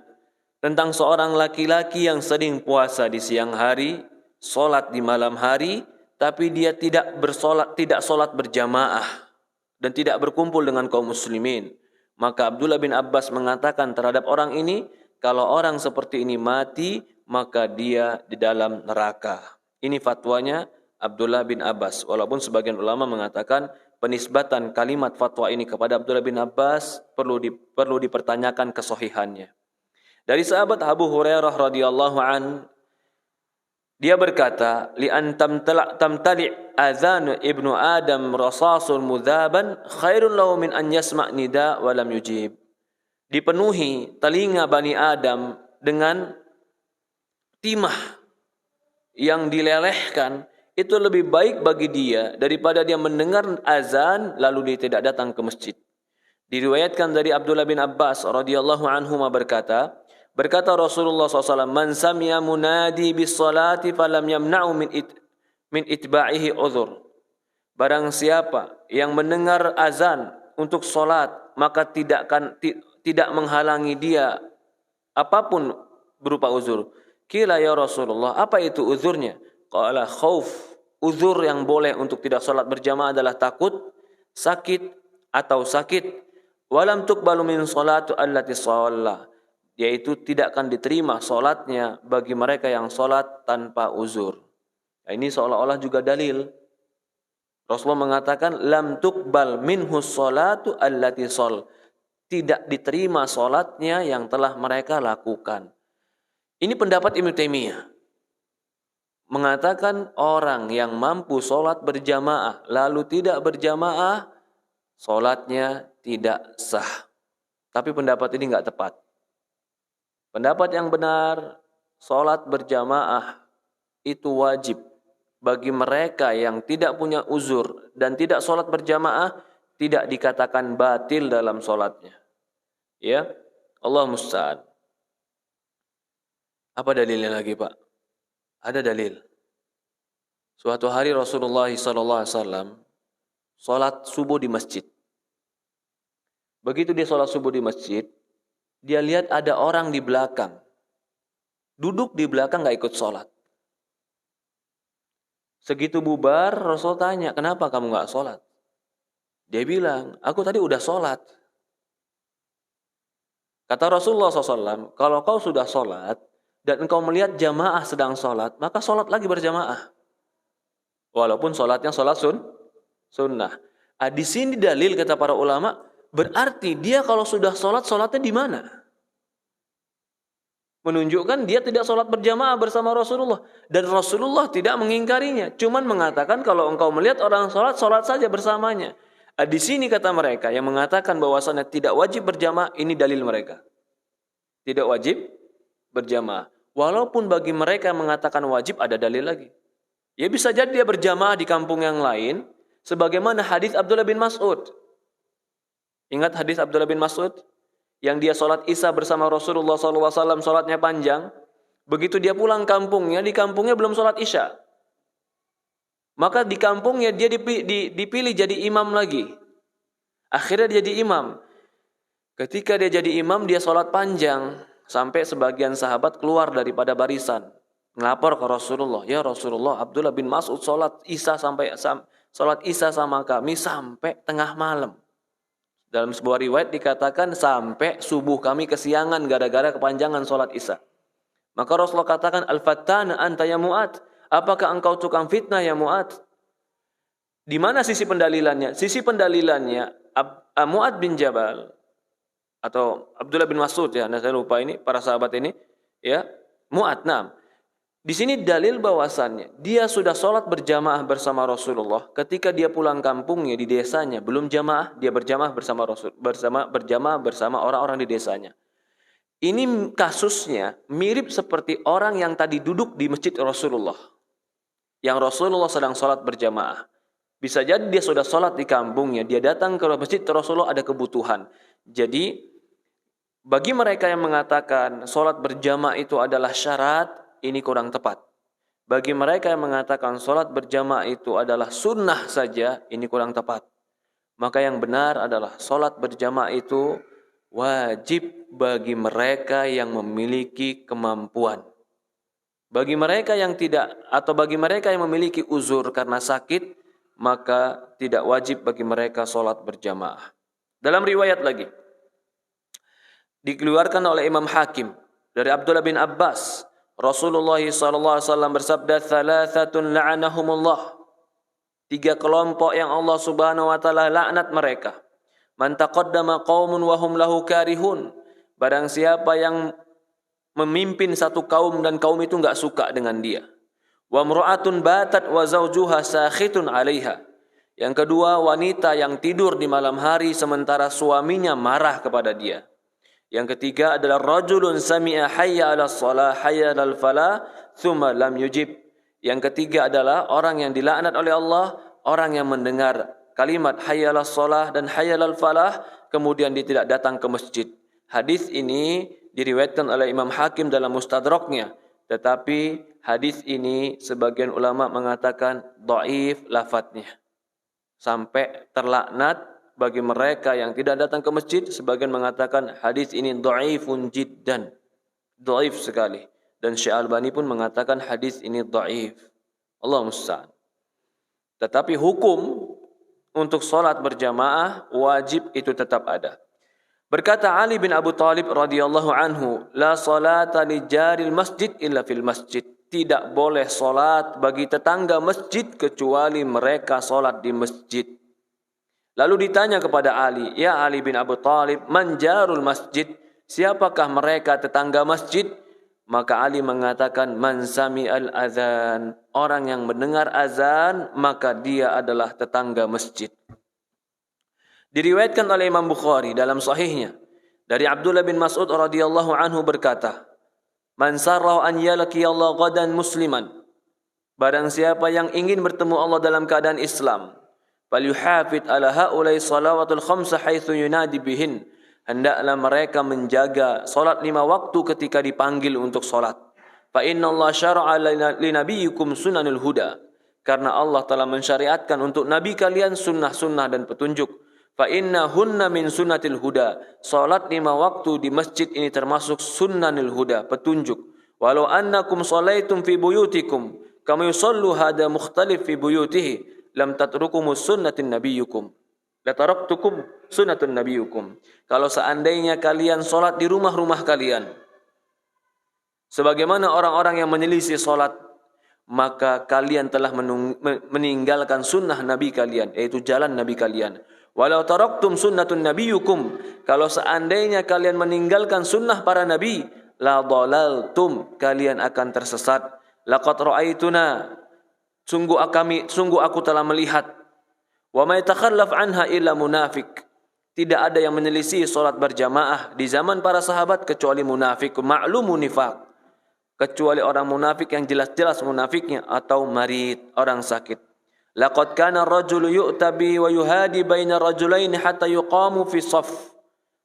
tentang seorang laki-laki yang sering puasa di siang hari, salat di malam hari, tapi dia tidak salat berjamaah dan tidak berkumpul dengan kaum muslimin. Maka Abdullah bin Abbas mengatakan terhadap orang ini, kalau orang seperti ini mati, maka dia di dalam neraka. Ini fatwanya Abdullah bin Abbas. Walaupun sebagian ulama mengatakan penisbatan kalimat fatwa ini kepada Abdullah bin Abbas perlu dipertanyakan kesohihannya. Dari sahabat Abu Hurairah radhiyallahu an, dia berkata, li an tamtali azan ibnu Adam rasasul mudzaban khairun lahu min an yasma' nida wa lam yujib. Dipenuhi telinga Bani Adam dengan timah yang dilelehkan, itu lebih baik bagi dia daripada dia mendengar azan lalu dia tidak datang ke masjid. Diriwayatkan dari Abdullah bin Abbas radhiyallahu anhu berkata Rasulullah SAW, man sami'a munadi bis salati falam yamna'u min itba'ihi uzur. Barang siapa yang mendengar azan untuk salat, maka tidak menghalangi dia apapun berupa uzur. Qila ya Rasulullah, apa itu uzurnya? Qala khauf. Uzur yang boleh untuk tidak salat berjamaah adalah takut, sakit atau sakit. Walam tuqbalu min salatu allati shalla, yaitu tidak akan diterima salatnya bagi mereka yang salat tanpa uzur. Nah, ini seolah-olah juga dalil. Rasulullah mengatakan lam tuqbal minhu salatu allati shall, tidak diterima salatnya yang telah mereka lakukan. Ini pendapat Ibnu Taimiyah. Mengatakan orang yang mampu salat berjamaah lalu tidak berjamaah, salatnya tidak sah. Tapi pendapat ini enggak tepat. Pendapat yang benar, salat berjamaah itu wajib bagi mereka yang tidak punya uzur dan tidak salat berjamaah, tidak dikatakan batil dalam salatnya. Ya, Allah musta'an. Apa dalilnya lagi, Pak? Ada dalil. Suatu hari Rasulullah SAW salat subuh di masjid. Begitu dia salat subuh di masjid, dia lihat ada orang di belakang. Duduk di belakang gak ikut salat. Segitu bubar, Rasul tanya, kenapa kamu gak salat? Dia bilang, aku tadi udah salat. Kata Rasulullah SAW, kalau kau sudah salat dan engkau melihat jamaah sedang salat, maka salat lagi berjamaah. Walaupun salatnya salat sunnah. Di sini dalil kata para ulama, berarti dia kalau sudah salat, salatnya di mana? Menunjukkan dia tidak salat berjamaah bersama Rasulullah. Dan Rasulullah tidak mengingkarinya. Cuman mengatakan kalau engkau melihat orang salat, salat saja bersamanya. Di sini kata mereka yang mengatakan bahwasannya tidak wajib berjamaah, ini dalil mereka. Tidak wajib berjamaah. Walaupun bagi mereka yang mengatakan wajib ada dalil lagi. Ya bisa jadi dia berjamaah di kampung yang lain. Sebagaimana hadis Abdullah bin Mas'ud. Ingat hadis Abdullah bin Mas'ud? Yang dia sholat Isya bersama Rasulullah SAW, sholatnya panjang. Begitu dia pulang kampungnya, di kampungnya belum sholat Isya. Maka di kampungnya dia dipilih jadi imam lagi. Akhirnya dia jadi imam. Ketika dia jadi imam, dia sholat panjang. Sampai sebagian sahabat keluar daripada barisan. Ngelapor ke Rasulullah. Ya Rasulullah, Abdullah bin Mas'ud sholat Isya sama kami sampai tengah malam. Dalam sebuah riwayat dikatakan sampai subuh kami kesiangan gara-gara kepanjangan sholat Isya. Maka Rasulullah katakan, Al-Fattana anta ya Mu'ad. Apakah engkau tukang fitnah ya Mu'ad? Di mana sisi pendalilannya? Sisi pendalilannya Mu'ad bin Jabal atau Abdullah bin Mas'ud ya, saya lupa ini para sahabat ini ya, Mu'ad. Di sini dalil bahwasannya dia sudah sholat berjamaah bersama Rasulullah. Ketika dia pulang kampungnya di desanya belum jamaah, dia berjamaah berjamaah bersama orang-orang di desanya. Ini kasusnya mirip seperti orang yang tadi duduk di masjid Rasulullah. Yang Rasulullah sedang sholat berjamaah. Bisa jadi dia sudah sholat di kampungnya, dia datang ke masjid Rasulullah ada kebutuhan. Jadi bagi mereka yang mengatakan sholat berjamaah itu adalah syarat, ini kurang tepat. Bagi mereka yang mengatakan sholat berjamaah itu adalah sunnah saja, ini kurang tepat. Maka yang benar adalah sholat berjamaah itu wajib bagi mereka yang memiliki kemampuan. Bagi mereka yang tidak, atau bagi mereka yang memiliki uzur karena sakit, maka tidak wajib bagi mereka sholat berjamaah. Dalam riwayat lagi, dikeluarkan oleh Imam Hakim dari Abdullah bin Abbas, Rasulullah SAW bersabda, "Thalathatun la'anahumullah." 3 kelompok yang Allah Subhanahu wa taala laknat mereka. Man taqaddama qaumun wa hum lahu karihun. Barang siapa yang memimpin satu kaum dan kaum itu enggak suka dengan dia. Wa mra'atun batat wa zawjuha sakhitun 'alaiha. Yang kedua, wanita yang tidur di malam hari sementara suaminya marah kepada dia. Yang ketiga adalah rajulun sami'a hayya 'alas shalah hayya 'alal falah tsumma lam yujib. Yang ketiga adalah orang yang dilaknat oleh Allah, orang yang mendengar kalimat hayya 'alas shalah dan hayya 'alal falah kemudian dia tidak datang ke masjid. Hadis ini diriwayatkan oleh Imam Hakim dalam Mustadraknya, tetapi hadis ini sebagian ulama mengatakan dhaif lafadznya. Sampai terlaknat bagi mereka yang tidak datang ke masjid, sebagian mengatakan hadis ini dhaifun jiddan. Dhaif sekali. Dan Syekh Albani pun mengatakan hadis ini dhaif. Allah musta'an. Tetapi hukum untuk salat berjamaah wajib itu tetap ada. Berkata Ali bin Abu Thalib radhiyallahu anhu, la salata li jaril masjid illa fil masjid. Tidak boleh salat bagi tetangga masjid kecuali mereka salat di masjid. Lalu ditanya kepada Ali, ya Ali bin Abu Thalib, man jarul masjid? Siapakah mereka tetangga masjid? Maka Ali mengatakan, man sami'al azan. Orang yang mendengar azan, maka dia adalah tetangga masjid. Diriwayatkan oleh Imam Bukhari dalam sahihnya dari Abdullah bin Mas'ud radhiyallahu anhu berkata, man sarrahu an yalqi Allah ghadan musliman. Barang siapa yang ingin bertemu Allah dalam keadaan Islam, falyuhafid ala haulai salawatul khamsa haitsu yunadi bihin. Hendaklah mereka menjaga salat 5 waktu ketika dipanggil untuk salat. Fa inna Allah syara'a li nabiyyikum sunanul huda. Karena Allah telah mensyariatkan untuk nabi kalian sunnah-sunnah dan petunjuk. Fa inna hunna min sunnatil huda. Salat 5 waktu di masjid ini termasuk sunnanil huda, petunjuk. Walau annakum salaitum fi buyutikum kama yusallu hada mukhtalif fi buyutihi lam tatrukumus sunnatin nabiyyukum. La taraktukum sunnatun nabiyyukum. Kalau seandainya kalian salat di rumah-rumah kalian sebagaimana orang-orang yang menyelisih salat, maka kalian telah meninggalkan sunnah nabi kalian, yaitu jalan nabi kalian. Walau taraktum sunnatun nabiyyukum, kalau seandainya kalian meninggalkan sunnah para nabi, la dhalaltum, kalian akan tersesat. Laqad ra'aituna, sungguh aku telah melihat. Wa may takhallaf anha illa munafik. Tidak ada yang menyelisih salat berjamaah di zaman para sahabat kecuali munafik, ma'lumun nifaq. Kecuali orang munafik yang jelas-jelas munafiknya, atau marid, orang sakit. Laqad kana ar-rajulu yu'tabi wa yuhadi baina rajulaini hatta yuqamu fi shaff.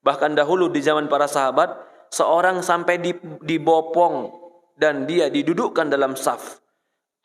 Bahkan dahulu di zaman para sahabat, seorang sampai dibopong dan dia didudukkan dalam saf.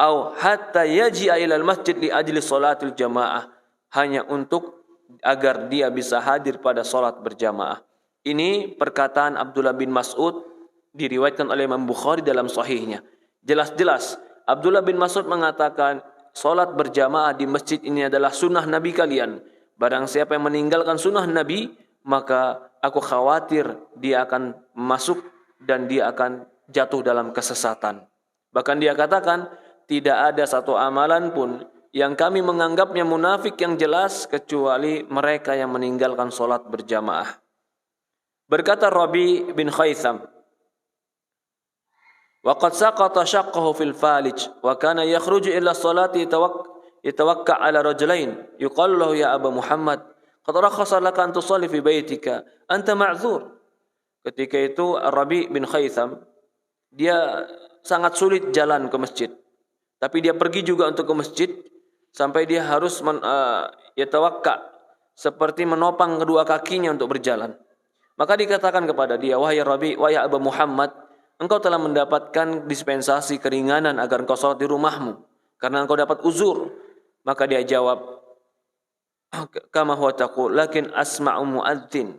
Au hatta yaji'a ilal masjid li ajli salatil jamaah. Hanya untuk agar dia bisa hadir pada salat berjamaah. Ini perkataan Abdullah bin Mas'ud diriwayatkan oleh Imam Bukhari dalam sahihnya. Jelas-jelas Abdullah bin Mas'ud mengatakan salat berjamaah di masjid ini adalah sunnah Nabi kalian. Barang siapa yang meninggalkan sunnah Nabi, maka aku khawatir dia akan masuk dan dia akan jatuh dalam kesesatan. Bahkan dia katakan, tidak ada satu amalan pun yang kami menganggapnya munafik yang jelas kecuali mereka yang meninggalkan salat berjamaah. Berkata Rabi bin Khaitham, wa qad saqata shaqqahu fil falij wa kana yakhruju ila salati yatawakka ala rajulain yuqalu lahu ya Aba Muhammad qad rakhasa laka an tusalli fi baitika anta ma'dzur. Ketika itu Rabi bin Khaitham dia sangat sulit jalan ke masjid, tapi dia pergi juga untuk ke masjid sampai dia harus yatawakka, seperti menopang kedua kakinya untuk berjalan. Maka dikatakan kepada dia, wahai Rabi, wahai Aba Muhammad, engkau telah mendapatkan dispensasi keringanan agar engkau salat di rumahmu karena engkau dapat uzur. Maka dia jawab, kama huwa taqul lakin asma'u muadzin.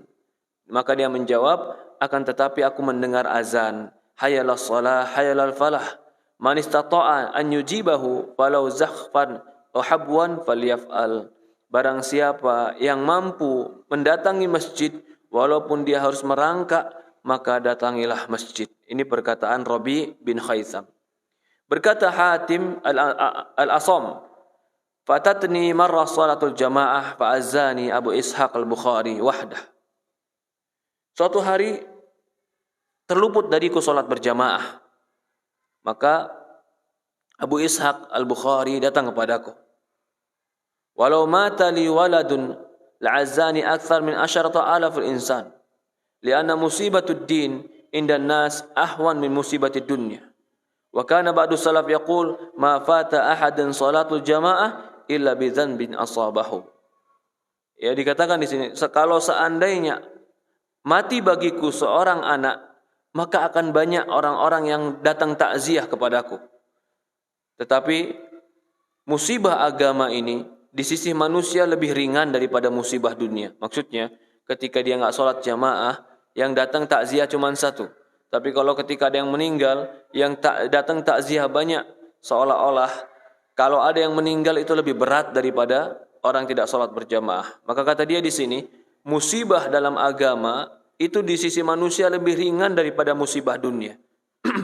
Maka dia menjawab, akan tetapi aku mendengar azan, hayalas shalah hayalal falah, man istata'a an yujibahu walau zakhfan aw habwan falyaf'al. Barang siapa yang mampu mendatangi masjid walaupun dia harus merangkak, maka datangilah masjid. Ini perkataan Rabi bin Khaitham. Berkata Hatim al-Asam, Fatatni marra salatul jamaah fa'azani Abu Ishaq al-Bukhari wahdah. Suatu hari terluput dariku salat berjamaah. Maka Abu Ishaq al-Bukhari datang kepadaku. Walau mata li waladun la'azzani akthar min 10,000 insan. Lianna musibatud din inda nas ahwan min musibatid dunya. Wa kana ba'du salaf yaqul ma fata ahadan salatul jamaah illa bi dzanbin asabahu. Ya, dikatakan di sini, kalau seandainya mati bagiku seorang anak, maka akan banyak orang-orang yang datang takziah kepadaku. Tetapi musibah agama ini di sisi manusia lebih ringan daripada musibah dunia. Maksudnya, ketika dia nggak sholat jamaah, yang datang takziah cuma satu. Tapi kalau ketika ada yang meninggal, yang datang takziah banyak, seolah-olah kalau ada yang meninggal itu lebih berat daripada orang tidak sholat berjamaah. Maka kata dia di sini, musibah dalam agama itu di sisi manusia lebih ringan daripada musibah dunia.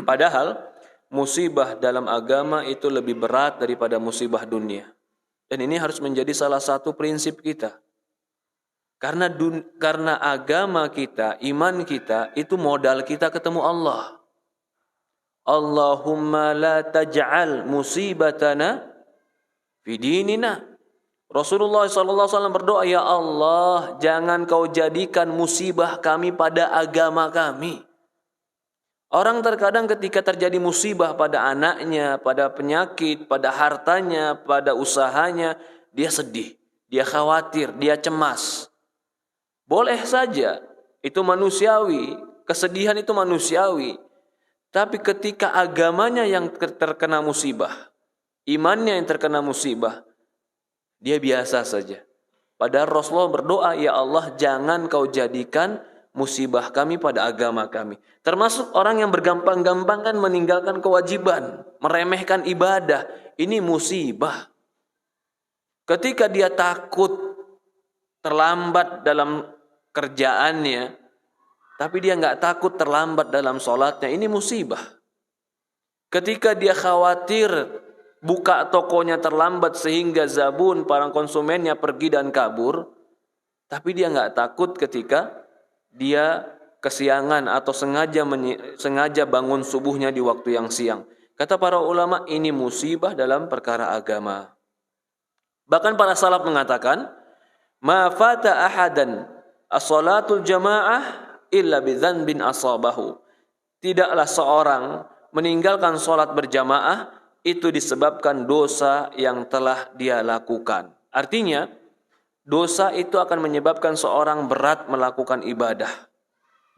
Padahal musibah dalam agama itu lebih berat daripada musibah dunia. Dan ini harus menjadi salah satu prinsip kita. Karena agama kita, iman kita, itu modal kita ketemu Allah. Allahumma la taj'al musibatana fi dinina. Rasulullah SAW berdoa, ya Allah, jangan kau jadikan musibah kami pada agama kami. Orang terkadang ketika terjadi musibah pada anaknya, pada penyakit, pada hartanya, pada usahanya, dia sedih, dia khawatir, dia cemas. Boleh saja, itu manusiawi, kesedihan itu manusiawi. Tapi ketika agamanya yang terkena musibah, imannya yang terkena musibah, dia biasa saja. Padahal Rasulullah berdoa, ya Allah, jangan kau jadikan musibah kami pada agama kami. Termasuk orang yang bergampang-gampangan meninggalkan kewajiban, meremehkan ibadah. Ini musibah. Ketika dia takut terlambat dalam kerjaannya, tapi dia nggak takut terlambat dalam sholatnya, ini musibah. Ketika dia khawatir buka tokonya terlambat sehingga zabun, para konsumennya pergi dan kabur, tapi dia nggak takut ketika dia kesiangan atau sengaja bangun subuhnya di waktu yang siang. Kata para ulama, ini musibah dalam perkara agama. Bahkan para salaf mengatakan, ma fata ahadan as-salatul jamaah illa bidzanbin asabahu. Tidaklah seorang meninggalkan sholat berjamaah itu disebabkan dosa yang telah dia lakukan. Artinya, dosa itu akan menyebabkan seorang berat melakukan ibadah.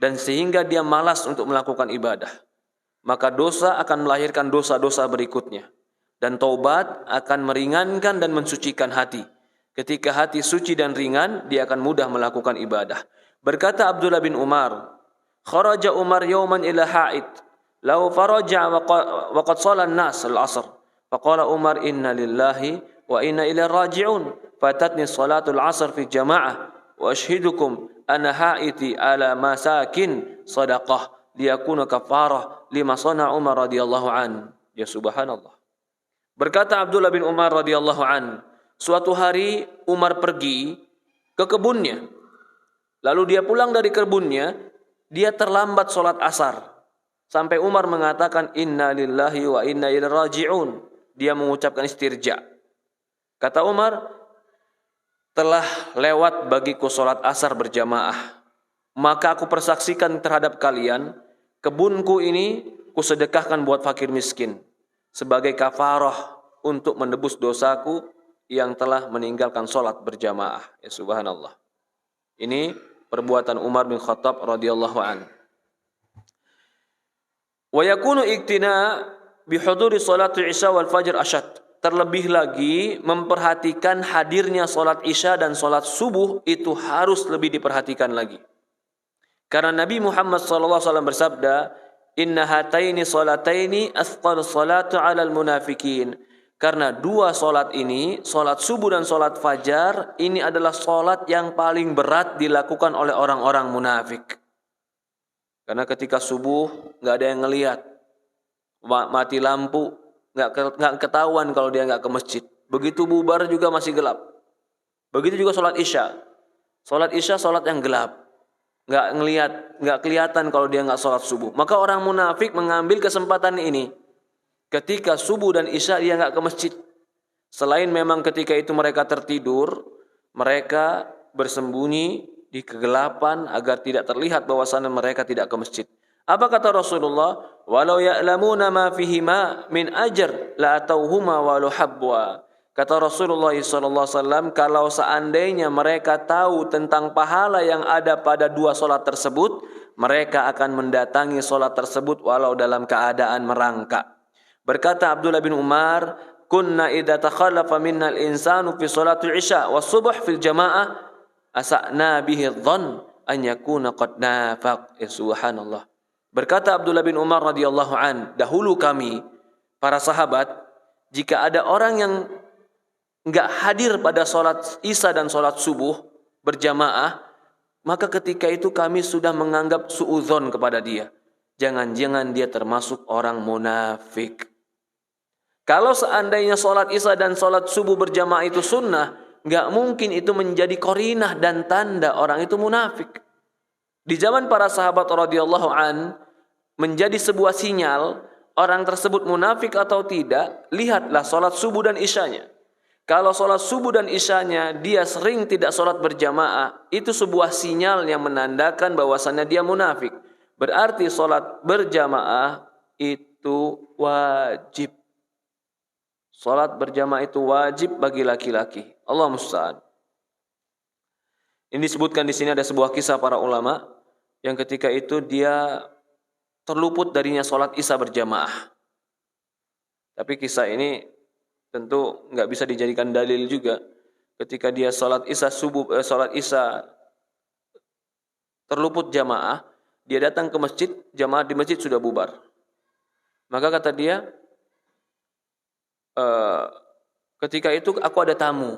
Dan sehingga dia malas untuk melakukan ibadah. Maka dosa akan melahirkan dosa-dosa berikutnya. Dan taubat akan meringankan dan mensucikan hati. Ketika hati suci dan ringan, dia akan mudah melakukan ibadah. Berkata Abdullah bin Umar, kharaja Umar yawman ila ha'id, lau faraja wa qad shala an-nas al-'asr. Faqala Umar, inna lillahi wa inna ilaihi raji'un. Fatatni salatul 'asr fi jama'ah wa ashhidukum anna ha'iti ala masakin sadaqah liyakuna kafarah lima sana Umar radhiyallahu an. Ya subhanallah. Berkata Abdullah bin Umar radhiyallahu an, suatu hari Umar pergi ke kebunnya. Lalu dia pulang dari kebunnya, dia terlambat sholat asar. Sampai Umar mengatakan, inna lillahi wa inna ilaihi raji'un. Dia mengucapkan istirja. Kata Umar, telah lewat bagiku sholat asar berjamaah. Maka aku persaksikan terhadap kalian, kebunku ini kusedekahkan buat fakir miskin. Sebagai kafarah untuk menebus dosaku yang telah meninggalkan sholat berjamaah. Ya subhanallah. Ini perbuatan Umar bin Khattab radhiyallahu an. Wa yakunu iktina bi huduri salati isya wal fajr asyad. Terlebih lagi memperhatikan hadirnya salat isya dan salat subuh itu harus lebih diperhatikan lagi. Karena Nabi Muhammad sallallahu alaihi wasallam bersabda, "Inna hataini salataini athqal salatu 'alal munafikin." Karena dua solat ini, solat subuh dan solat fajar, ini adalah solat yang paling berat dilakukan oleh orang-orang munafik. Karena ketika subuh nggak ada yang ngelihat, mati lampu, nggak ketahuan kalau dia nggak ke masjid. Begitu bubar juga masih gelap. Begitu juga sholat isya. Sholat isya sholat yang gelap. Nggak kelihatan kalau dia nggak sholat subuh. Maka orang munafik mengambil kesempatan ini. Ketika subuh dan isya dia nggak ke masjid. Selain memang ketika itu mereka tertidur, mereka bersembunyi di kegelapan agar tidak terlihat bahwasannya mereka tidak ke masjid. Apa kata Rasulullah? Walau ya'lamuna ma fihima min ajr la atauhuma walau habwa. Kata Rasulullah SAW, kalau seandainya mereka tahu tentang pahala yang ada pada dua solat tersebut, mereka akan mendatangi solat tersebut walau dalam keadaan merangkak. Berkata Abdullah bin Umar, kunna idza takhallafa minna al-insanu fi salatul isya was subuh fil jamaah asa'na bihi dhann an yakuna qad nafaq. Ya subhanallah. Berkata Abdullah bin Umar radhiyallahu an, dahulu kami para sahabat, jika ada orang yang enggak hadir pada salat isya dan salat subuh berjamaah, maka ketika itu kami sudah menganggap suudzon kepada dia. Jangan-jangan dia termasuk orang munafik. Kalau seandainya sholat isya dan sholat subuh berjamaah itu sunnah, nggak mungkin itu menjadi qarinah dan tanda orang itu munafik. Di zaman para sahabat radhiyallahu an, menjadi sebuah sinyal orang tersebut munafik atau tidak, lihatlah sholat subuh dan isyanya. Kalau sholat subuh dan isyanya dia sering tidak sholat berjamaah, itu sebuah sinyal yang menandakan bahwasannya dia munafik. Berarti sholat berjamaah itu wajib. Sholat berjamaah itu wajib bagi laki-laki. Allah musta'an. Ini disebutkan di sini ada sebuah kisah para ulama yang ketika itu dia terluput darinya sholat isya berjamaah. Tapi kisah ini tentu nggak bisa dijadikan dalil juga. Ketika dia sholat isya terluput jamaah, dia datang ke masjid, jamaah di masjid sudah bubar. Maka kata dia, ketika itu aku ada tamu,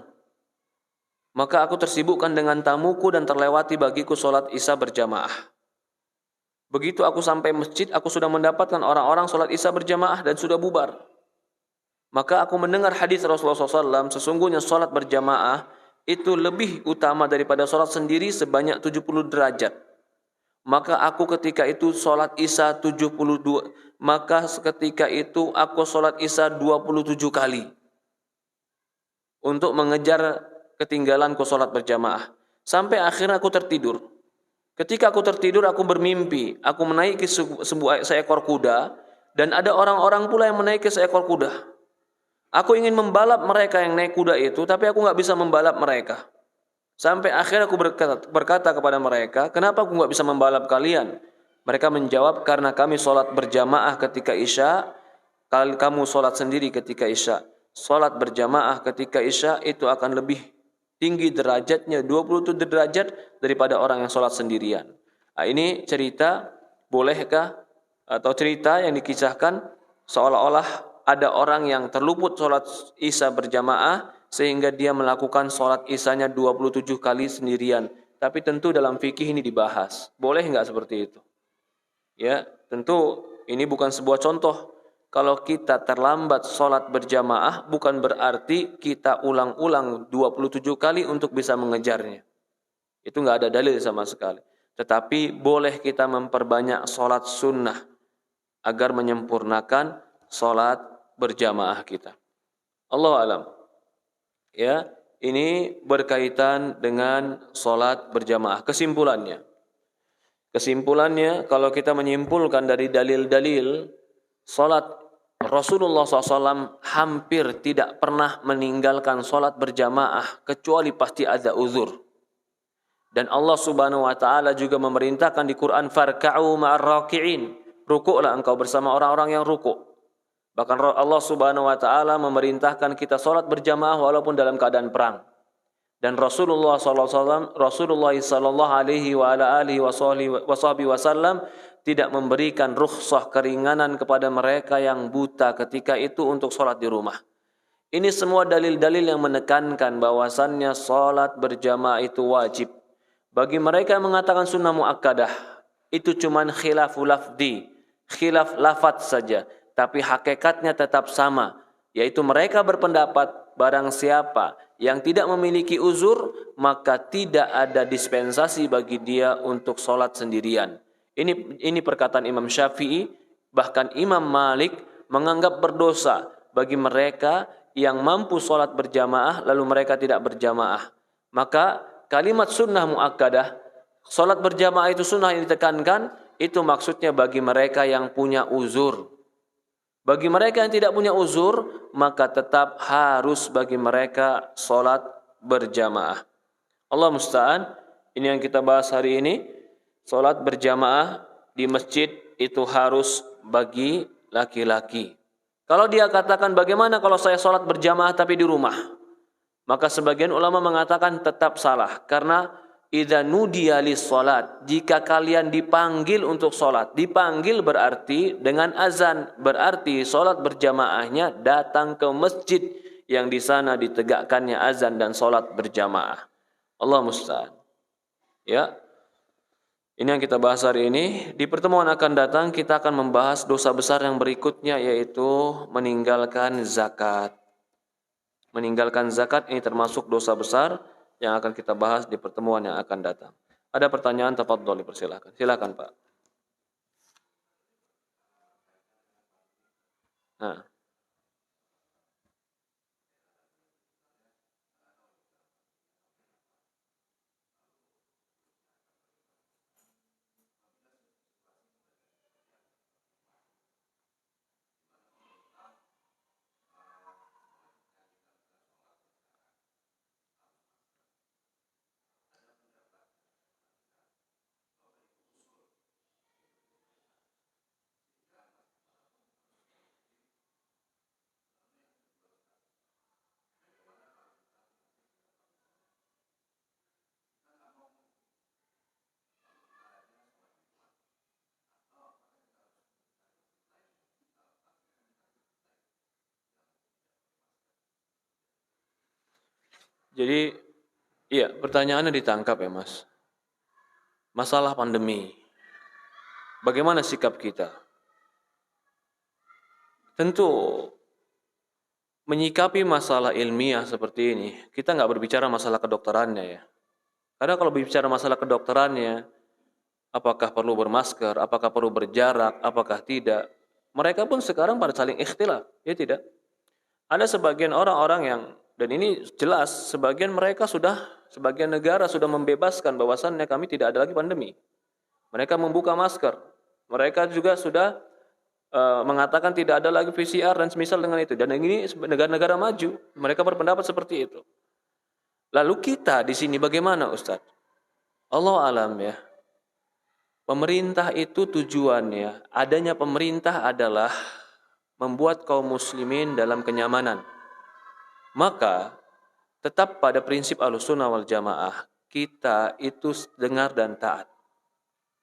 maka aku tersibukkan dengan tamuku dan terlewati bagiku sholat isya berjamaah. Begitu aku sampai masjid, aku sudah mendapatkan orang-orang sholat isya berjamaah dan sudah bubar. Maka aku mendengar hadis Rasulullah SAW, sesungguhnya sholat berjamaah itu lebih utama daripada sholat sendiri sebanyak 70 derajat. Maka aku ketika itu sholat isya 72, maka ketika itu aku sholat isya 27 kali. Untuk mengejar ketinggalanku sholat berjamaah. Sampai akhirnya aku tertidur. Ketika aku tertidur, aku bermimpi. Aku menaiki seekor kuda. Dan ada orang-orang pula yang menaiki seekor kuda. Aku ingin membalap mereka yang naik kuda itu, tapi aku nggak bisa membalap mereka. Sampai akhirnya aku berkata kepada mereka, kenapa aku nggak bisa membalap kalian? Mereka menjawab, karena kami sholat berjamaah ketika isya, kamu sholat sendiri ketika isya. Sholat berjamaah ketika isya itu akan lebih tinggi derajatnya, 27 derajat daripada orang yang sholat sendirian. Nah, ini cerita, bolehkah? Atau cerita yang dikisahkan seolah-olah ada orang yang terluput sholat isya berjamaah sehingga dia melakukan sholat isyanya 27 kali sendirian. Tapi tentu dalam fikih ini dibahas. Boleh nggak seperti itu? Ya, tentu ini bukan sebuah contoh. Kalau kita terlambat sholat berjamaah bukan berarti kita ulang-ulang 27 kali untuk bisa mengejarnya. Itu nggak ada dalil sama sekali. Tetapi boleh kita memperbanyak sholat sunnah agar menyempurnakan sholat berjamaah kita. Allahu a'lam. Ya, ini berkaitan dengan sholat berjamaah. Kesimpulannya, kalau kita menyimpulkan dari dalil-dalil, sholat Rasulullah SAW hampir tidak pernah meninggalkan sholat berjamaah kecuali pasti ada uzur. Dan Allah Subhanahu Wa Taala juga memerintahkan di Quran, farka'u ma'ar raki'in, rukuklah engkau bersama orang-orang yang rukuk. Bahkan Allah Subhanahu Wa Taala memerintahkan kita sholat berjamaah walaupun dalam keadaan perang. Dan Rasulullah SAW alaihi wasallam tidak memberikan rukhsah keringanan kepada mereka yang buta ketika itu untuk sholat di rumah. Ini semua dalil-dalil yang menekankan bahwasannya sholat berjamaah itu wajib. Bagi mereka yang mengatakan sunnah muakkadah, itu cuma khilaf lafzi, khilaf lafaz saja. Tapi hakikatnya tetap sama, yaitu mereka berpendapat barang siapa yang tidak memiliki uzur, maka tidak ada dispensasi bagi dia untuk sholat sendirian. Ini perkataan Imam Syafi'i, bahkan Imam Malik menganggap berdosa bagi mereka yang mampu sholat berjamaah lalu mereka tidak berjamaah. Maka kalimat sunnah muakkadah, sholat berjamaah itu sunnah yang ditekankan, itu maksudnya bagi mereka yang punya uzur. Bagi mereka yang tidak punya uzur, maka tetap harus bagi mereka sholat berjamaah. Allah musta'an, ini yang kita bahas hari ini. Sholat berjamaah di masjid itu harus bagi laki-laki. Kalau dia katakan bagaimana kalau saya sholat berjamaah tapi di rumah, maka sebagian ulama mengatakan tetap salah. Karena idza nudiya lis-shalat, jika kalian dipanggil untuk sholat, dipanggil berarti dengan azan, berarti sholat berjamaahnya datang ke masjid yang di sana ditegakkannya azan dan sholat berjamaah. Allah musta'an. Ya, ini yang kita bahas hari ini. Di pertemuan akan datang kita akan membahas dosa besar yang berikutnya, yaitu meninggalkan zakat. Meninggalkan zakat ini termasuk dosa besar yang akan kita bahas di pertemuan yang akan datang. Ada pertanyaan, tafadhol, dipersilakan. Silakan, Pak. Nah. Jadi, iya, pertanyaannya ditangkap ya, Mas. Masalah pandemi. Bagaimana sikap kita? Tentu menyikapi masalah ilmiah seperti ini, kita nggak berbicara masalah kedokterannya ya. Karena kalau berbicara masalah kedokterannya, apakah perlu bermasker, apakah perlu berjarak, apakah tidak, mereka pun sekarang pada saling ikhtilaf, ya tidak? Ada sebagian orang-orang yang, dan ini jelas, sebagian negara sudah membebaskan bahwasannya kami tidak ada lagi pandemi. Mereka membuka masker. Mereka juga sudah mengatakan tidak ada lagi PCR dan semisal dengan itu. Dan ini negara-negara maju, mereka berpendapat seperti itu. Lalu kita di sini bagaimana, Ustaz? Allah alam ya. Pemerintah itu tujuannya, adanya pemerintah adalah membuat kaum muslimin dalam kenyamanan. Maka tetap pada prinsip Ahlussunnah wal Jamaah, kita itu dengar dan taat.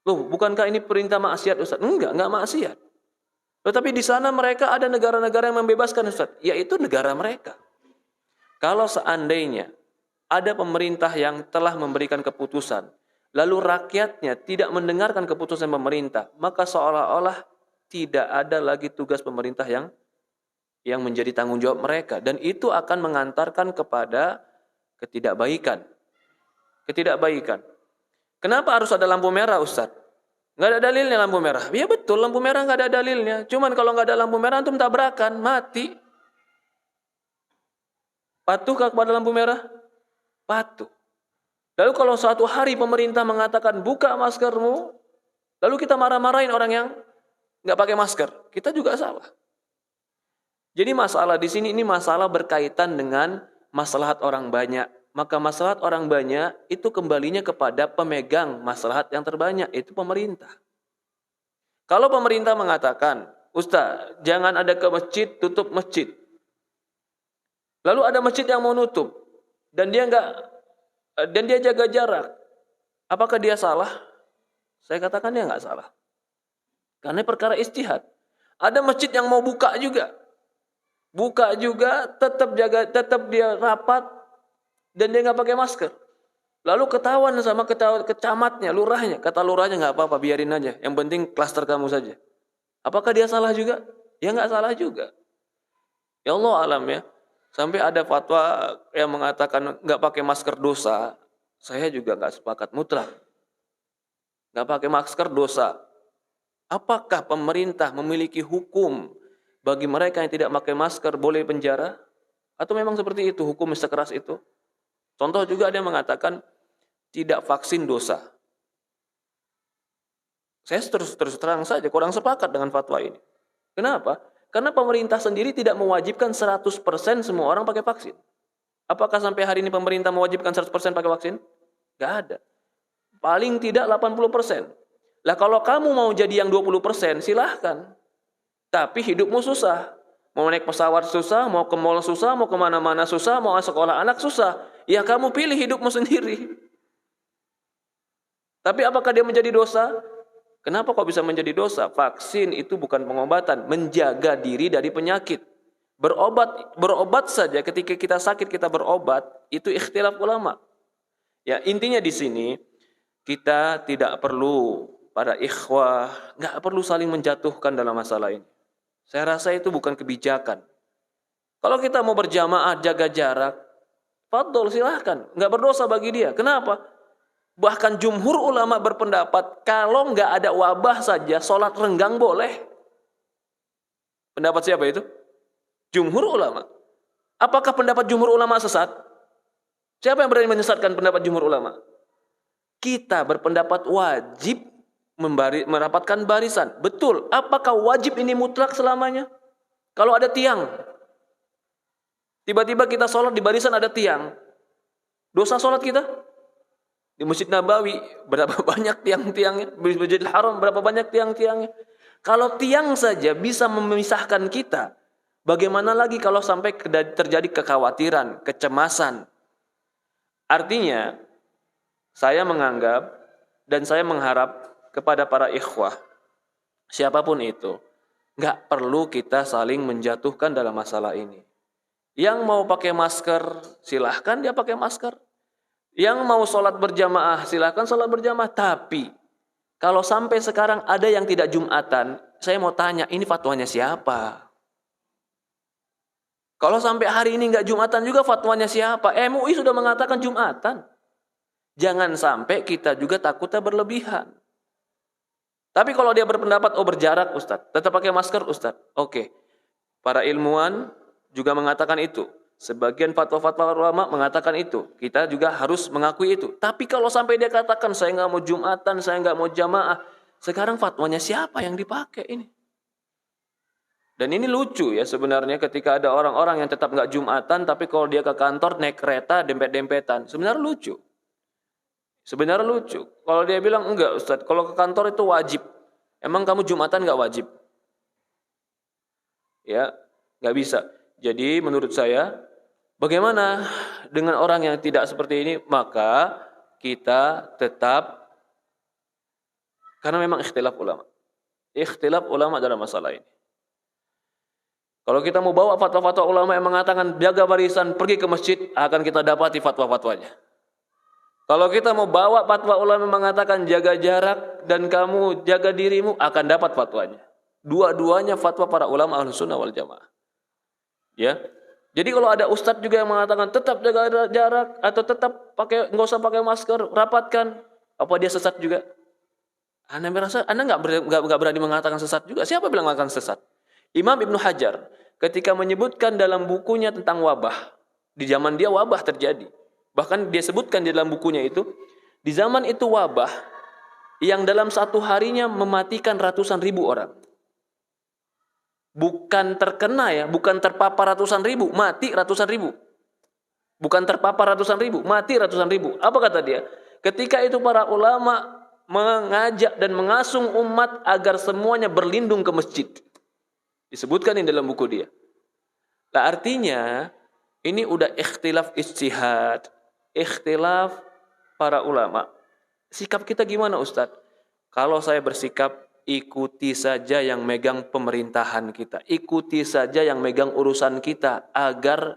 Loh, bukankah ini perintah maksiat, Ustaz? Enggak maksiat. Tetapi di sana mereka ada negara-negara yang membebaskan, Ustaz, yaitu negara mereka. Kalau seandainya ada pemerintah yang telah memberikan keputusan, lalu rakyatnya tidak mendengarkan keputusan pemerintah, maka seolah-olah tidak ada lagi tugas pemerintah yang menjadi tanggung jawab mereka. Dan itu akan mengantarkan kepada ketidakbaikan. Kenapa harus ada lampu merah, Ustaz? Nggak ada dalilnya lampu merah. Ya betul, lampu merah nggak ada dalilnya. Cuman kalau nggak ada lampu merah, antum tabrakan, mati. Patuhkah kepada lampu merah? Patuh. Lalu kalau suatu hari pemerintah mengatakan buka maskermu, lalu kita marah-marahin orang yang nggak pakai masker, kita juga salah. Jadi masalah di sini ini masalah berkaitan dengan maslahat orang banyak. Maka maslahat orang banyak itu kembalinya kepada pemegang maslahat yang terbanyak, itu pemerintah. Kalau pemerintah mengatakan, Ustaz, jangan ada ke masjid, tutup masjid. Lalu ada masjid yang mau nutup dan dia jaga jarak. Apakah dia salah? Saya katakan dia nggak salah. Karena perkara ijtihad. Ada masjid yang mau buka juga, tetap dia rapat dan dia nggak pakai masker. Lalu ketahuan sama kecamatnya, lurahnya, kata lurahnya nggak apa-apa, biarin aja. Yang penting klaster kamu saja. Apakah dia salah juga? Ya nggak salah juga. Ya Allah alam ya. Sampai ada fatwa yang mengatakan nggak pakai masker dosa, saya juga nggak sepakat mutlak. Nggak pakai masker dosa. Apakah pemerintah memiliki hukum bagi mereka yang tidak pakai masker boleh penjara? Atau memang seperti itu, hukum sekeras itu? Contoh juga ada yang mengatakan tidak vaksin dosa. Saya terus terang saja kurang sepakat dengan fatwa ini. Kenapa? Karena pemerintah sendiri tidak mewajibkan 100% semua orang pakai vaksin. Apakah sampai hari ini pemerintah mewajibkan 100% pakai vaksin? Nggak ada. Paling tidak 80%. Lah kalau kamu mau jadi yang 20%, silahkan. Tapi hidupmu susah. Mau naik pesawat susah, mau ke mall susah, mau kemana-mana susah, mau sekolah anak susah. Ya kamu pilih hidupmu sendiri. Tapi apakah dia menjadi dosa? Kenapa kok bisa menjadi dosa? Vaksin itu bukan pengobatan, menjaga diri dari penyakit. Berobat saja ketika kita sakit kita berobat, itu ikhtilaf ulama. Ya, intinya di sini kita tidak perlu para ikhwah, nggak perlu saling menjatuhkan dalam masalah ini. Saya rasa itu bukan kebijakan. Kalau kita mau berjamaah jaga jarak, fadol silahkan, nggak berdosa bagi dia. Kenapa? Bahkan jumhur ulama berpendapat kalau nggak ada wabah saja sholat renggang boleh. Pendapat siapa itu? Jumhur ulama. Apakah pendapat jumhur ulama sesat? Siapa yang berani menyesatkan pendapat jumhur ulama? Kita berpendapat wajib merapatkan barisan. Betul. Apakah wajib ini mutlak selamanya? Kalau ada tiang, tiba-tiba kita sholat di barisan ada tiang, dosa sholat kita? Di Masjid Nabawi berapa banyak tiang-tiangnya? Di Masjidil Haram berapa banyak tiang-tiangnya? Kalau tiang saja bisa memisahkan kita, bagaimana lagi kalau sampai terjadi kekhawatiran, kecemasan? Artinya, saya menganggap dan saya mengharap kepada para ikhwah, siapapun itu, nggak perlu kita saling menjatuhkan dalam masalah ini. Yang mau pakai masker, silahkan dia pakai masker. Yang mau sholat berjamaah, silahkan sholat berjamaah. Tapi, kalau sampai sekarang ada yang tidak Jumatan, saya mau tanya, ini fatwanya siapa? Kalau sampai hari ini nggak Jumatan juga fatwanya siapa? MUI sudah mengatakan Jumatan. Jangan sampai kita juga takutnya berlebihan. Tapi kalau dia berpendapat, oh berjarak Ustadz, tetap pakai masker Ustadz. Oke. Para ilmuwan juga mengatakan itu. Sebagian fatwa-fatwa ulama mengatakan itu. Kita juga harus mengakui itu. Tapi kalau sampai dia katakan, saya nggak mau Jumatan, saya nggak mau jamaah. Sekarang fatwanya siapa yang dipakai ini? Dan ini lucu ya sebenarnya ketika ada orang-orang yang tetap nggak Jumatan, tapi kalau dia ke kantor naik kereta dempet-dempetan. Sebenarnya lucu. Sebenarnya lucu. Kalau dia bilang, enggak Ustadz, kalau ke kantor itu wajib. Emang kamu Jumatan enggak wajib? Ya, enggak bisa. Jadi menurut saya, bagaimana dengan orang yang tidak seperti ini? Maka kita tetap, karena memang ikhtilaf ulama. Ikhtilaf ulama dalam masalah ini. Kalau kita mau bawa fatwa-fatwa ulama yang mengatakan jaga barisan, pergi ke masjid, akan kita dapati fatwa-fatwanya. Kalau kita mau bawa fatwa ulama mengatakan jaga jarak dan kamu jaga dirimu, akan dapat fatwanya. Dua-duanya fatwa para ulama Ahlussunnah wal Jamaah. Ya. Jadi kalau ada ustadz juga yang mengatakan tetap jaga jarak atau tetap nggak usah pakai masker, rapatkan, apa dia sesat juga? Anda merasa Anda nggak berani mengatakan sesat juga? Siapa bilang mengatakan sesat? Imam Ibnu Hajar ketika menyebutkan dalam bukunya tentang wabah, di zaman dia wabah terjadi. Bahkan dia sebutkan di dalam bukunya itu, di zaman itu wabah yang dalam satu harinya mematikan ratusan ribu orang. Bukan terkena ya, bukan terpapar ratusan ribu, mati ratusan ribu. Bukan terpapar ratusan ribu, mati ratusan ribu. Apa kata dia? Ketika itu para ulama mengajak dan mengasung umat agar semuanya berlindung ke masjid. Disebutkan di dalam buku dia. Nah, artinya ini udah ikhtilaf ijtihad, ikhtilaf para ulama. Sikap kita gimana Ustadz? Kalau saya bersikap, ikuti saja yang megang pemerintahan kita. Ikuti saja yang megang urusan kita. Agar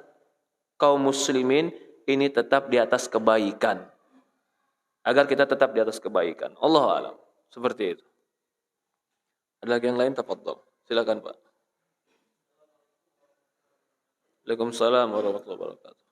kaum muslimin ini tetap di atas kebaikan. Agar kita tetap di atas kebaikan. Allahu a'lam. Seperti itu. Ada lagi yang lain? Tafadhol. Silakan Pak. Waalaikumsalam warahmatullahi wabarakatuh.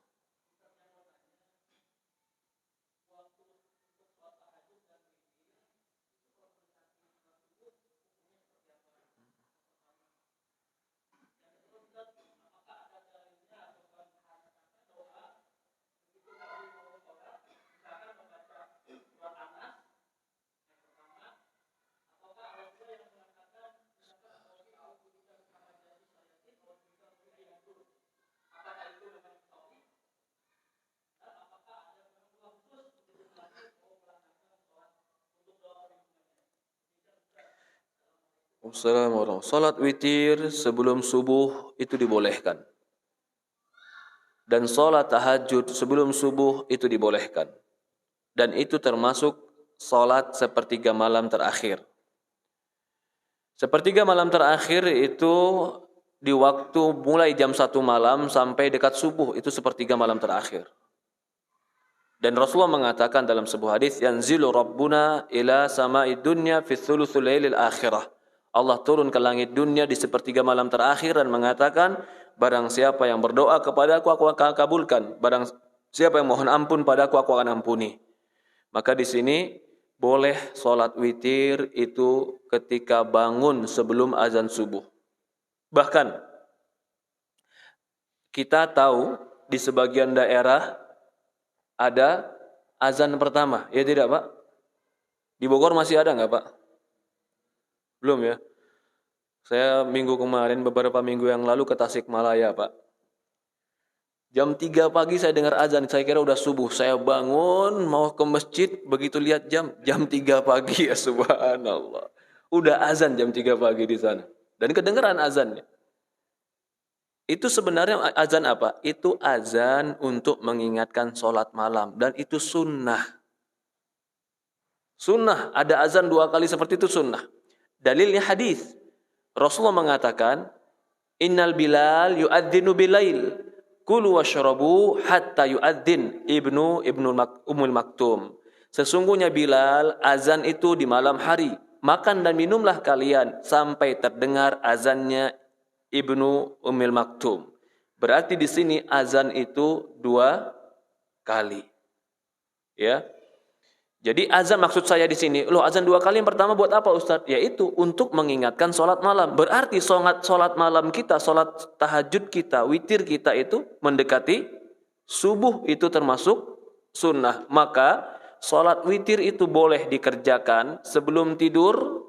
Assalamualaikum. Salat witir sebelum subuh itu dibolehkan. Dan salat tahajud sebelum subuh itu dibolehkan. Dan itu termasuk salat sepertiga malam terakhir. Sepertiga malam terakhir itu di waktu mulai jam 1 malam sampai dekat subuh, itu sepertiga malam terakhir. Dan Rasulullah mengatakan dalam sebuah hadis, yanzilu rabbuna ila sama'id dunya fi thuluthul lailil akhirah. Allah turun ke langit dunia di sepertiga malam terakhir dan mengatakan, barang siapa yang berdoa kepadaku, aku akan kabulkan. Barang siapa yang mohon ampun padaku, aku akan ampuni. Maka di sini boleh sholat witir itu ketika bangun sebelum azan subuh. Bahkan kita tahu di sebagian daerah ada azan pertama, ya tidak Pak? Di Bogor masih ada nggak Pak? Belum ya? Saya minggu kemarin, beberapa minggu yang lalu ke Tasikmalaya Pak. Jam 3 pagi saya dengar azan, saya kira udah subuh. Saya bangun, mau ke masjid, begitu lihat jam 3 pagi ya subhanallah. Udah azan jam 3 pagi di sana. Dan kedengeran azannya. Itu sebenarnya azan apa? Itu azan untuk mengingatkan sholat malam. Dan itu sunnah. Sunnah, ada azan 2 kali seperti itu sunnah. Dalilnya hadis. Rasulullah mengatakan, Innal Bilal yu'adzinu bilail. Kulu washrabu hatta yu'adzin Ummul Maktum. Sesungguhnya Bilal azan itu di malam hari. Makan dan minumlah kalian sampai terdengar azannya Ibnu Ummul Maktum. Berarti di sini azan itu 2 kali. Ya. Jadi azan maksud saya di sini, loh azan 2 kali yang pertama buat apa Ustaz? Yaitu untuk mengingatkan sholat malam. Berarti sholat malam kita, sholat tahajud kita, witir kita itu mendekati subuh, itu termasuk sunnah. Maka sholat witir itu boleh dikerjakan sebelum tidur,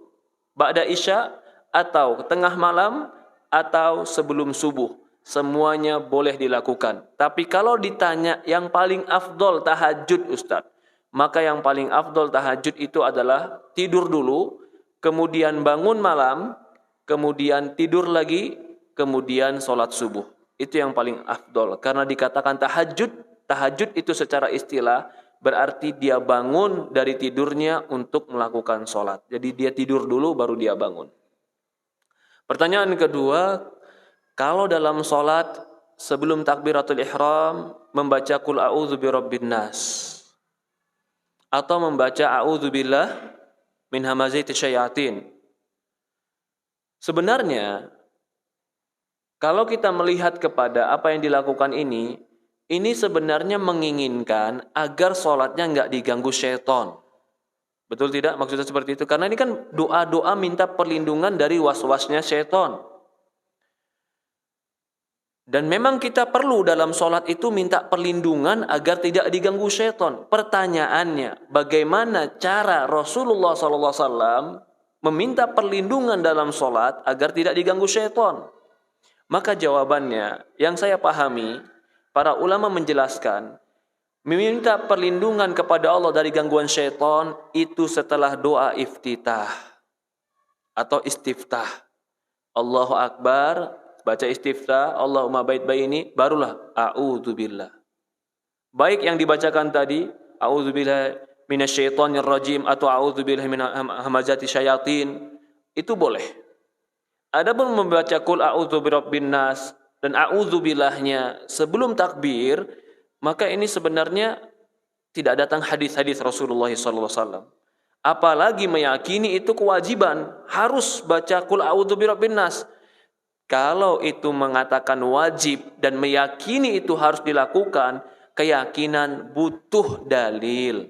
ba'da isya, atau tengah malam, atau sebelum subuh. Semuanya boleh dilakukan. Tapi kalau ditanya yang paling afdol tahajud Ustaz, maka yang paling afdol tahajud itu adalah tidur dulu, kemudian bangun malam, kemudian tidur lagi, kemudian sholat subuh. Itu yang paling afdol. Karena dikatakan tahajud itu secara istilah berarti dia bangun dari tidurnya untuk melakukan sholat. Jadi dia tidur dulu baru dia bangun. Pertanyaan kedua, kalau dalam sholat sebelum takbiratul ihram membaca Qul a'udzu birabbin nas atau membaca a'udzubillah min hamazatis syayatin. Sebenarnya kalau kita melihat kepada apa yang dilakukan ini sebenarnya menginginkan agar sholatnya nggak diganggu syaitan. Betul tidak? Maksudnya seperti itu. Karena ini kan doa-doa minta perlindungan dari was-wasnya syaitan. Dan memang kita perlu dalam sholat itu minta perlindungan agar tidak diganggu syaitan. Pertanyaannya, bagaimana cara Rasulullah SAW meminta perlindungan dalam sholat agar tidak diganggu syaitan? Maka jawabannya, yang saya pahami, para ulama menjelaskan, meminta perlindungan kepada Allah dari gangguan syaitan itu setelah doa iftitah atau istiftah. Allahu Akbar, baca istiftah, Allahumma bait baini, barulah a'udzubillah. Baik yang dibacakan tadi, a'udzubillah minasyaitonir rajim atau a'udzubillah min hamazati syayatin, itu boleh. Adapun membaca qul a'udzu birabbin nas dan a'udzubillahnya sebelum takbir, maka ini sebenarnya tidak datang hadis-hadis Rasulullah SAW. Apalagi meyakini itu kewajiban, harus baca qul a'udzu birabbin nas. Kalau itu mengatakan wajib dan meyakini itu harus dilakukan, keyakinan butuh dalil.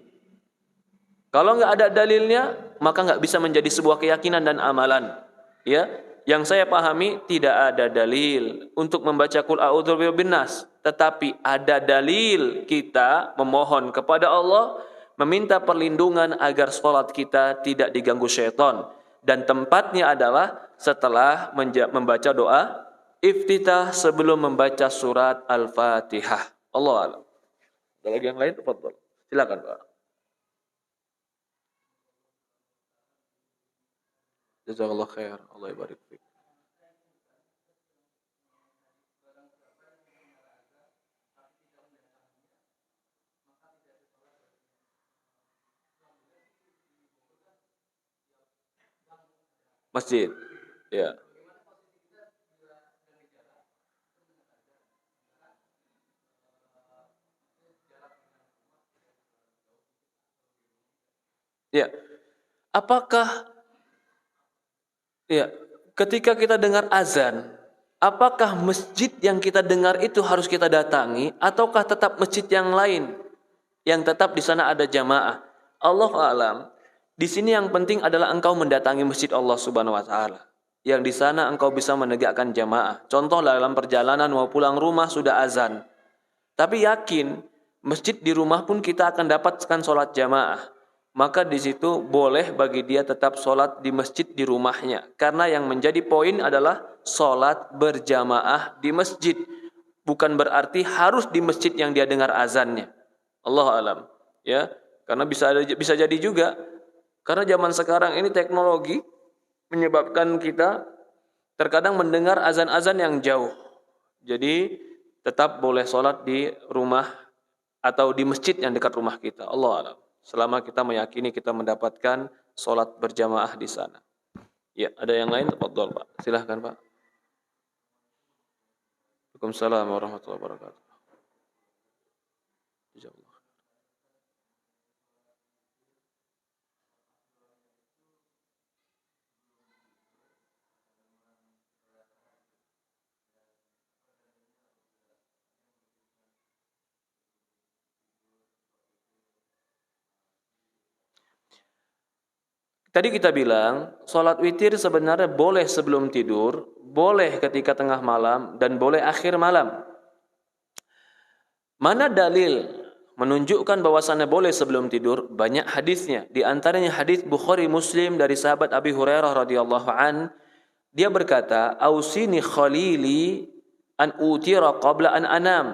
Kalau nggak ada dalilnya, maka nggak bisa menjadi sebuah keyakinan dan amalan. Ya, yang saya pahami tidak ada dalil untuk membaca Qul A'udzu birabbin nas, tetapi ada dalil kita memohon kepada Allah, meminta perlindungan agar sholat kita tidak diganggu syaitan. Dan tempatnya adalah setelah membaca doa iftitah sebelum membaca surat Al-Fatihah. Allah a'lam. Ada lagi yang lain? Tafadhol. Silakan, Pak. Jazakallah khair. Allah barik fiik. Masjid. Ya. Ya. Apakah ya, ketika kita dengar azan, apakah masjid yang kita dengar itu harus kita datangi ataukah tetap masjid yang lain yang tetap di sana ada jamaah? Allah alam. Di sini yang penting adalah engkau mendatangi masjid Allah Subhanahu wa taala. Yang di sana engkau bisa menegakkan jamaah. Contoh dalam perjalanan mau pulang rumah sudah azan. Tapi yakin, masjid di rumah pun kita akan dapatkan sholat jamaah. Maka di situ boleh bagi dia tetap sholat di masjid di rumahnya. Karena yang menjadi poin adalah sholat berjamaah di masjid. Bukan berarti harus di masjid yang dia dengar azannya. Allah alam. Ya, karena bisa jadi juga. Karena zaman sekarang ini teknologi menyebabkan kita terkadang mendengar azan-azan yang jauh. Jadi tetap boleh sholat di rumah atau di masjid yang dekat rumah kita. Allah alam. Selama kita meyakini kita mendapatkan sholat berjamaah di sana. Ya, ada yang lain? Tafadhol, Pak. Silahkan, Pak. Waalaikumsalam warahmatullahi wabarakatuh. Jazakallah. Tadi kita bilang, sholat witir sebenarnya boleh sebelum tidur, boleh ketika tengah malam, dan boleh akhir malam. Mana dalil menunjukkan bahwasannya boleh sebelum tidur? Banyak hadisnya. Di antaranya hadis Bukhari Muslim dari sahabat Abi Hurairah radhiyallahu an, dia berkata, "Ausini khalili an utira qabla an anam."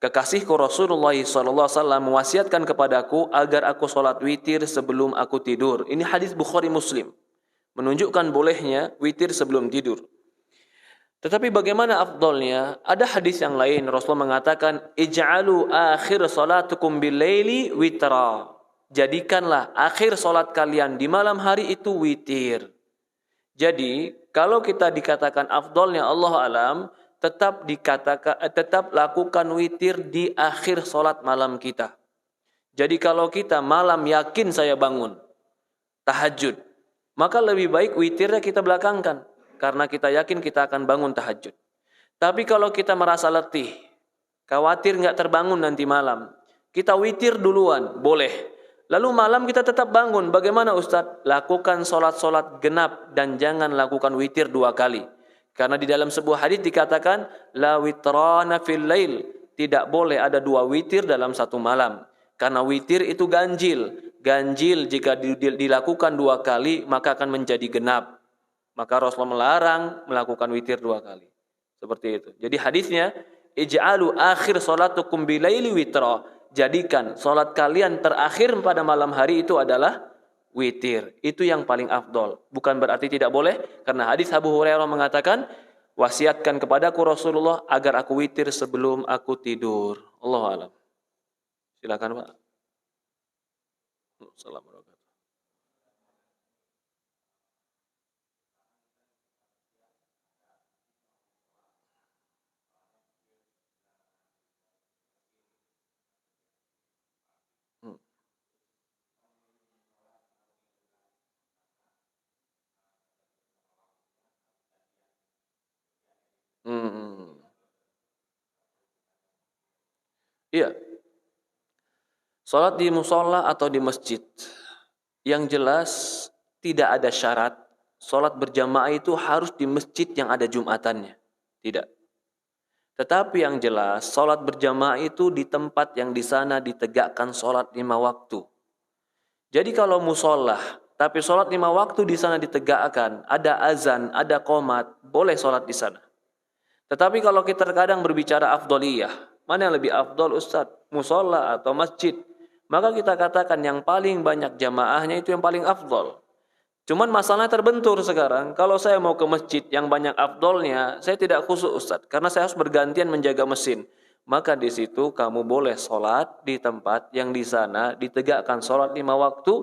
Kekasihku Rasulullah sallallahu alaihi wasallam mewasiatkan kepadaku agar aku salat witir sebelum aku tidur. Ini hadis Bukhari Muslim. Menunjukkan bolehnya witir sebelum tidur. Tetapi bagaimana afdolnya? Ada hadis yang lain Rasulullah mengatakan, "Ij'alu akhir salatukum bil-laili witra." Jadikanlah akhir salat kalian di malam hari itu witir. Jadi, kalau kita dikatakan afdolnya Allah alam, tetap lakukan witir di akhir salat malam kita. Jadi kalau kita malam yakin saya bangun tahajud, maka lebih baik witirnya kita belakangkan karena kita yakin kita akan bangun tahajud. Tapi kalau kita merasa letih, khawatir nggak terbangun nanti malam, kita witir duluan, boleh. Lalu malam kita tetap bangun. Bagaimana Ustadz? Lakukan solat-solat genap dan jangan lakukan witir 2 kali. Karena di dalam sebuah hadis dikatakan, la witrana fil lail. Tidak boleh ada 2 witir dalam satu malam. Karena witir itu ganjil. Ganjil jika dilakukan 2 kali maka akan menjadi genap. Maka Rasulullah melarang melakukan witir 2 kali. Seperti itu. Jadi hadisnya, ij'alu akhir salatukum bilaili witra. Jadikan salat kalian terakhir pada malam hari itu adalah witir. Itu yang paling afdol. Bukan berarti tidak boleh, karena hadis Abu Hurairah mengatakan, wasiatkan kepadaku Rasulullah agar aku witir sebelum aku tidur. Allahu a'lam. Silakan, Pak. Assalamualaikum. Iya, sholat di musola atau di masjid. Yang jelas tidak ada syarat sholat berjamaah itu harus di masjid yang ada Jumatannya. Tidak. Tetapi yang jelas sholat berjamaah itu di tempat yang di sana ditegakkan sholat 5 waktu. Jadi kalau musola, tapi sholat 5 waktu di sana ditegakkan, ada azan, ada qomat, boleh sholat di sana. Tetapi kalau kita terkadang berbicara afdoliyah, mana yang lebih afdol Ustadz? Musola atau masjid? Maka kita katakan yang paling banyak jamaahnya itu yang paling afdol. Cuman masalahnya terbentur sekarang, kalau saya mau ke masjid yang banyak afdolnya, saya tidak khusyuk Ustadz, karena saya harus bergantian menjaga mesin. Maka di situ kamu boleh sholat di tempat yang di sana ditegakkan sholat 5 waktu,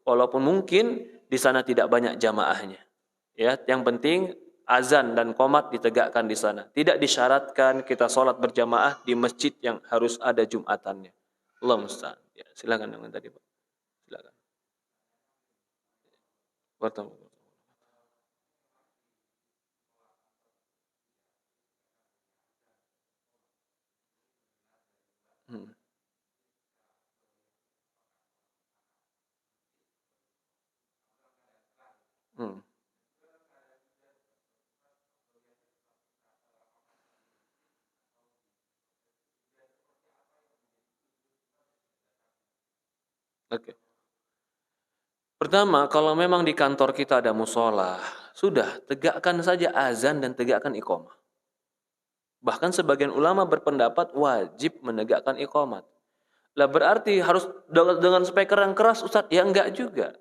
walaupun mungkin di sana tidak banyak jamaahnya. Ya, yang penting azan dan qomat ditegakkan di sana. Tidak disyaratkan kita sholat berjamaah di masjid yang harus ada Jumatannya. Allah musta'an. Ya, silakan dengan tadi Pak. Silakan. Bertemu. Hmm. Hmm. Oke. Pertama, kalau memang di kantor kita ada musola, sudah tegakkan saja azan dan tegakkan iqamah. Bahkan sebagian ulama berpendapat wajib menegakkan iqamat. Lah berarti harus dengan speaker yang keras Ustaz? Ya enggak juga.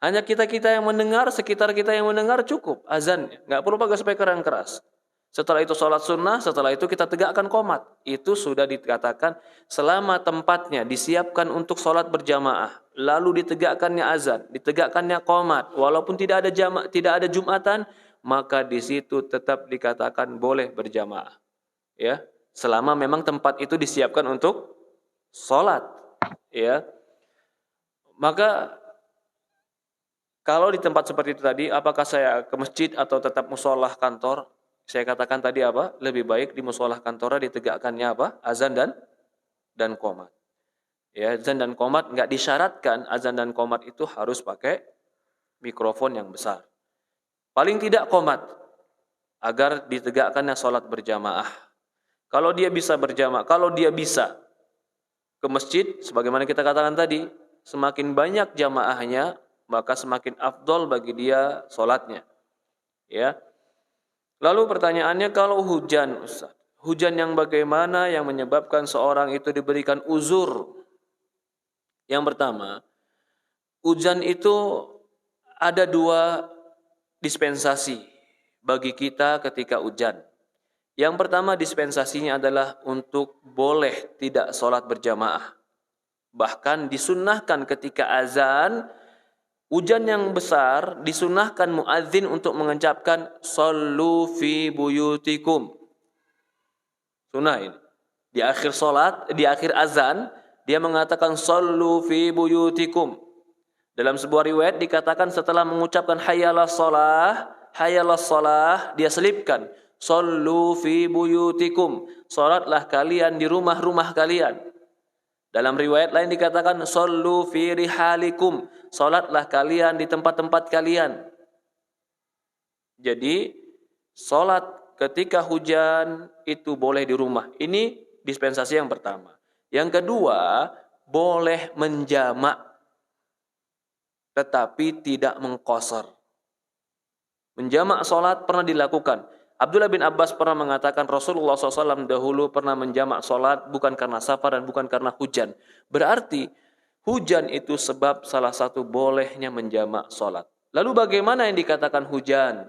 Hanya kita-kita yang mendengar, sekitar kita yang mendengar cukup azannya. Enggak perlu pakai speaker yang keras. Setelah itu sholat sunnah, setelah itu kita tegakkan qomat. Itu sudah dikatakan selama tempatnya disiapkan untuk sholat berjamaah. Lalu ditegakkannya azan, ditegakkannya qomat. Walaupun tidak ada Jumatan, maka di situ tetap dikatakan boleh berjamaah. Ya, selama memang tempat itu disiapkan untuk sholat. Ya, maka kalau di tempat seperti itu tadi, apakah saya ke masjid atau tetap musolah kantor? Saya katakan tadi apa? Lebih baik di musolah kantornya ditegakkannya apa? Azan dan qomat. Ya, azan dan qomat nggak disyaratkan azan dan qomat itu harus pakai mikrofon yang besar. Paling tidak qomat agar ditegakkannya sholat berjamaah. Kalau dia bisa berjamaah, kalau dia bisa ke masjid, sebagaimana kita katakan tadi, semakin banyak jamaahnya, maka semakin afdol bagi dia sholatnya. Ya. Lalu pertanyaannya kalau hujan, Ustaz. Hujan yang bagaimana yang menyebabkan seorang itu diberikan uzur? Yang pertama, hujan itu ada 2 dispensasi bagi kita ketika hujan. Yang pertama dispensasinya adalah untuk boleh tidak sholat berjamaah. Bahkan disunnahkan ketika azan, hujan yang besar, disunnahkan muadzin untuk mengucapkan sallu fi buyutikum. Sunnah ini. Di akhir salat, di akhir azan, dia mengatakan sallu fi buyutikum. Dalam sebuah riwayat dikatakan setelah mengucapkan hayyalas shalah, dia selipkan sallu fi buyutikum. Salatlah kalian di rumah-rumah kalian. Dalam riwayat lain dikatakan sallu fi rihalikum. Salatlah kalian di tempat-tempat kalian. Jadi salat ketika hujan itu boleh di rumah. Ini dispensasi yang pertama. Yang kedua, boleh menjamak tetapi tidak mengqasar. Menjamak salat pernah dilakukan. Abdullah bin Abbas pernah mengatakan Rasulullah SAW dahulu pernah menjamak salat bukan karena safar dan bukan karena hujan. Berarti hujan itu sebab salah satu bolehnya menjamak salat. Lalu bagaimana yang dikatakan hujan?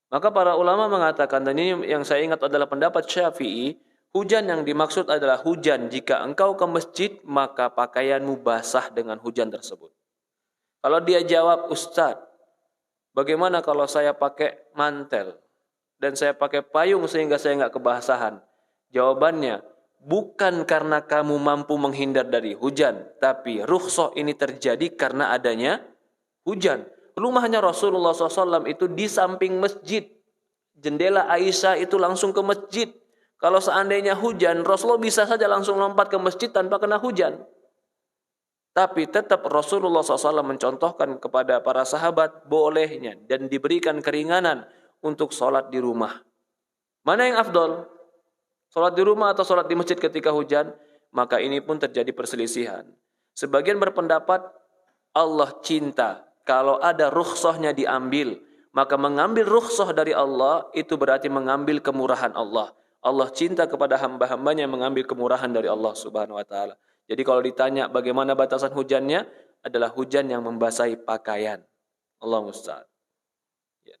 Maka para ulama mengatakan, dan ini yang saya ingat adalah pendapat Syafi'i, hujan yang dimaksud adalah hujan jika engkau ke masjid maka pakaianmu basah dengan hujan tersebut. Kalau dia jawab, Ustadz, bagaimana kalau saya pakai mantel dan saya pakai payung sehingga saya nggak kebasahan? Jawabannya, bukan karena kamu mampu menghindar dari hujan, tapi rukhsah ini terjadi karena adanya hujan. Rumahnya Rasulullah SAW itu di samping masjid. Jendela Aisyah itu langsung ke masjid. Kalau seandainya hujan, Rasulullah bisa saja langsung lompat ke masjid tanpa kena hujan. Tapi tetap Rasulullah SAW mencontohkan kepada para sahabat bolehnya dan diberikan keringanan untuk sholat di rumah. Mana yang afdol? Sholat di rumah atau sholat di masjid ketika hujan? Maka ini pun terjadi perselisihan. Sebagian berpendapat Allah cinta. Kalau ada rukhsahnya diambil, maka mengambil rukhsah dari Allah itu berarti mengambil kemurahan Allah. Allah cinta kepada hamba-hambanya yang mengambil kemurahan dari Allah Subhanahu wa taala. Jadi kalau ditanya bagaimana batasan hujannya, adalah hujan yang membasahi pakaian. Allah musta'an. Ya.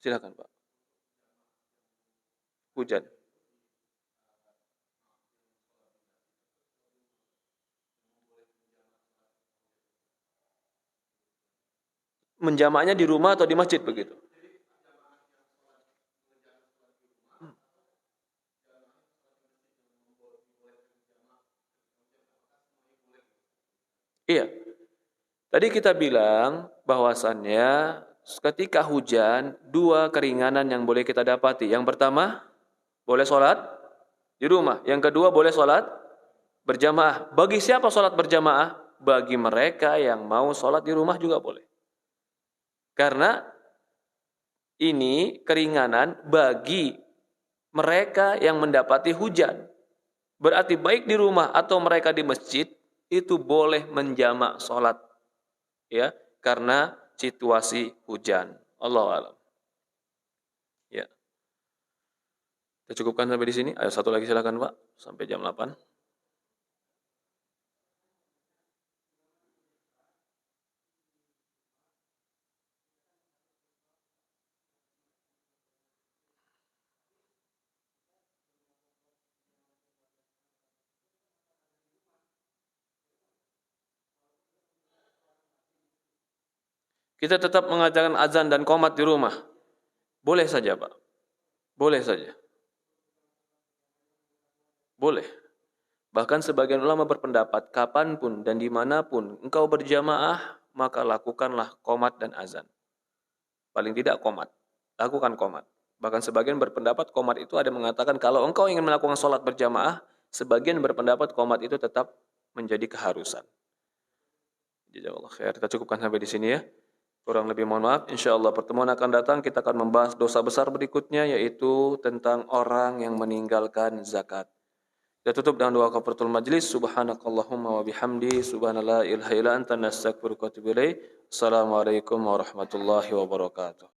Silakan Pak. Hujan. Menjamaknya di rumah atau di masjid begitu? Iya. Tadi kita bilang bahwasannya ketika hujan, dua keringanan yang boleh kita dapati. Yang pertama, boleh sholat di rumah. Yang kedua, boleh sholat berjamaah. Bagi siapa sholat berjamaah? Bagi mereka yang mau sholat di rumah juga boleh. Karena ini keringanan bagi mereka yang mendapati hujan. Berarti baik di rumah atau mereka di masjid, itu boleh menjamak sholat. Ya, karena situasi hujan. Allahu a'lam. Ya. Kita cukupkan sampai di sini. Ayo satu lagi silakan Pak, sampai jam 8. Kita tetap mengajarkan azan dan qomat di rumah. Boleh saja Pak. Boleh saja. Boleh. Bahkan sebagian ulama berpendapat, kapanpun dan dimanapun engkau berjamaah, maka lakukanlah qomat dan azan. Paling tidak qomat. Lakukan qomat. Bahkan sebagian berpendapat qomat itu ada mengatakan, kalau engkau ingin melakukan sholat berjamaah, sebagian berpendapat qomat itu tetap menjadi keharusan. Jazakallahu khair. Kita cukupkan sampai di sini ya. Kurang lebih mohon maaf. InsyaAllah pertemuan akan datang kita akan membahas dosa besar berikutnya, yaitu tentang orang yang meninggalkan zakat. Kita tutup dengan doa kafaratul majlis. Subhanakallahumma wa bihamdi. Subhanallah ilaha illa anta nastaghfiruka wa atubu ilaik. Assalamualaikum warahmatullahi wabarakatuh.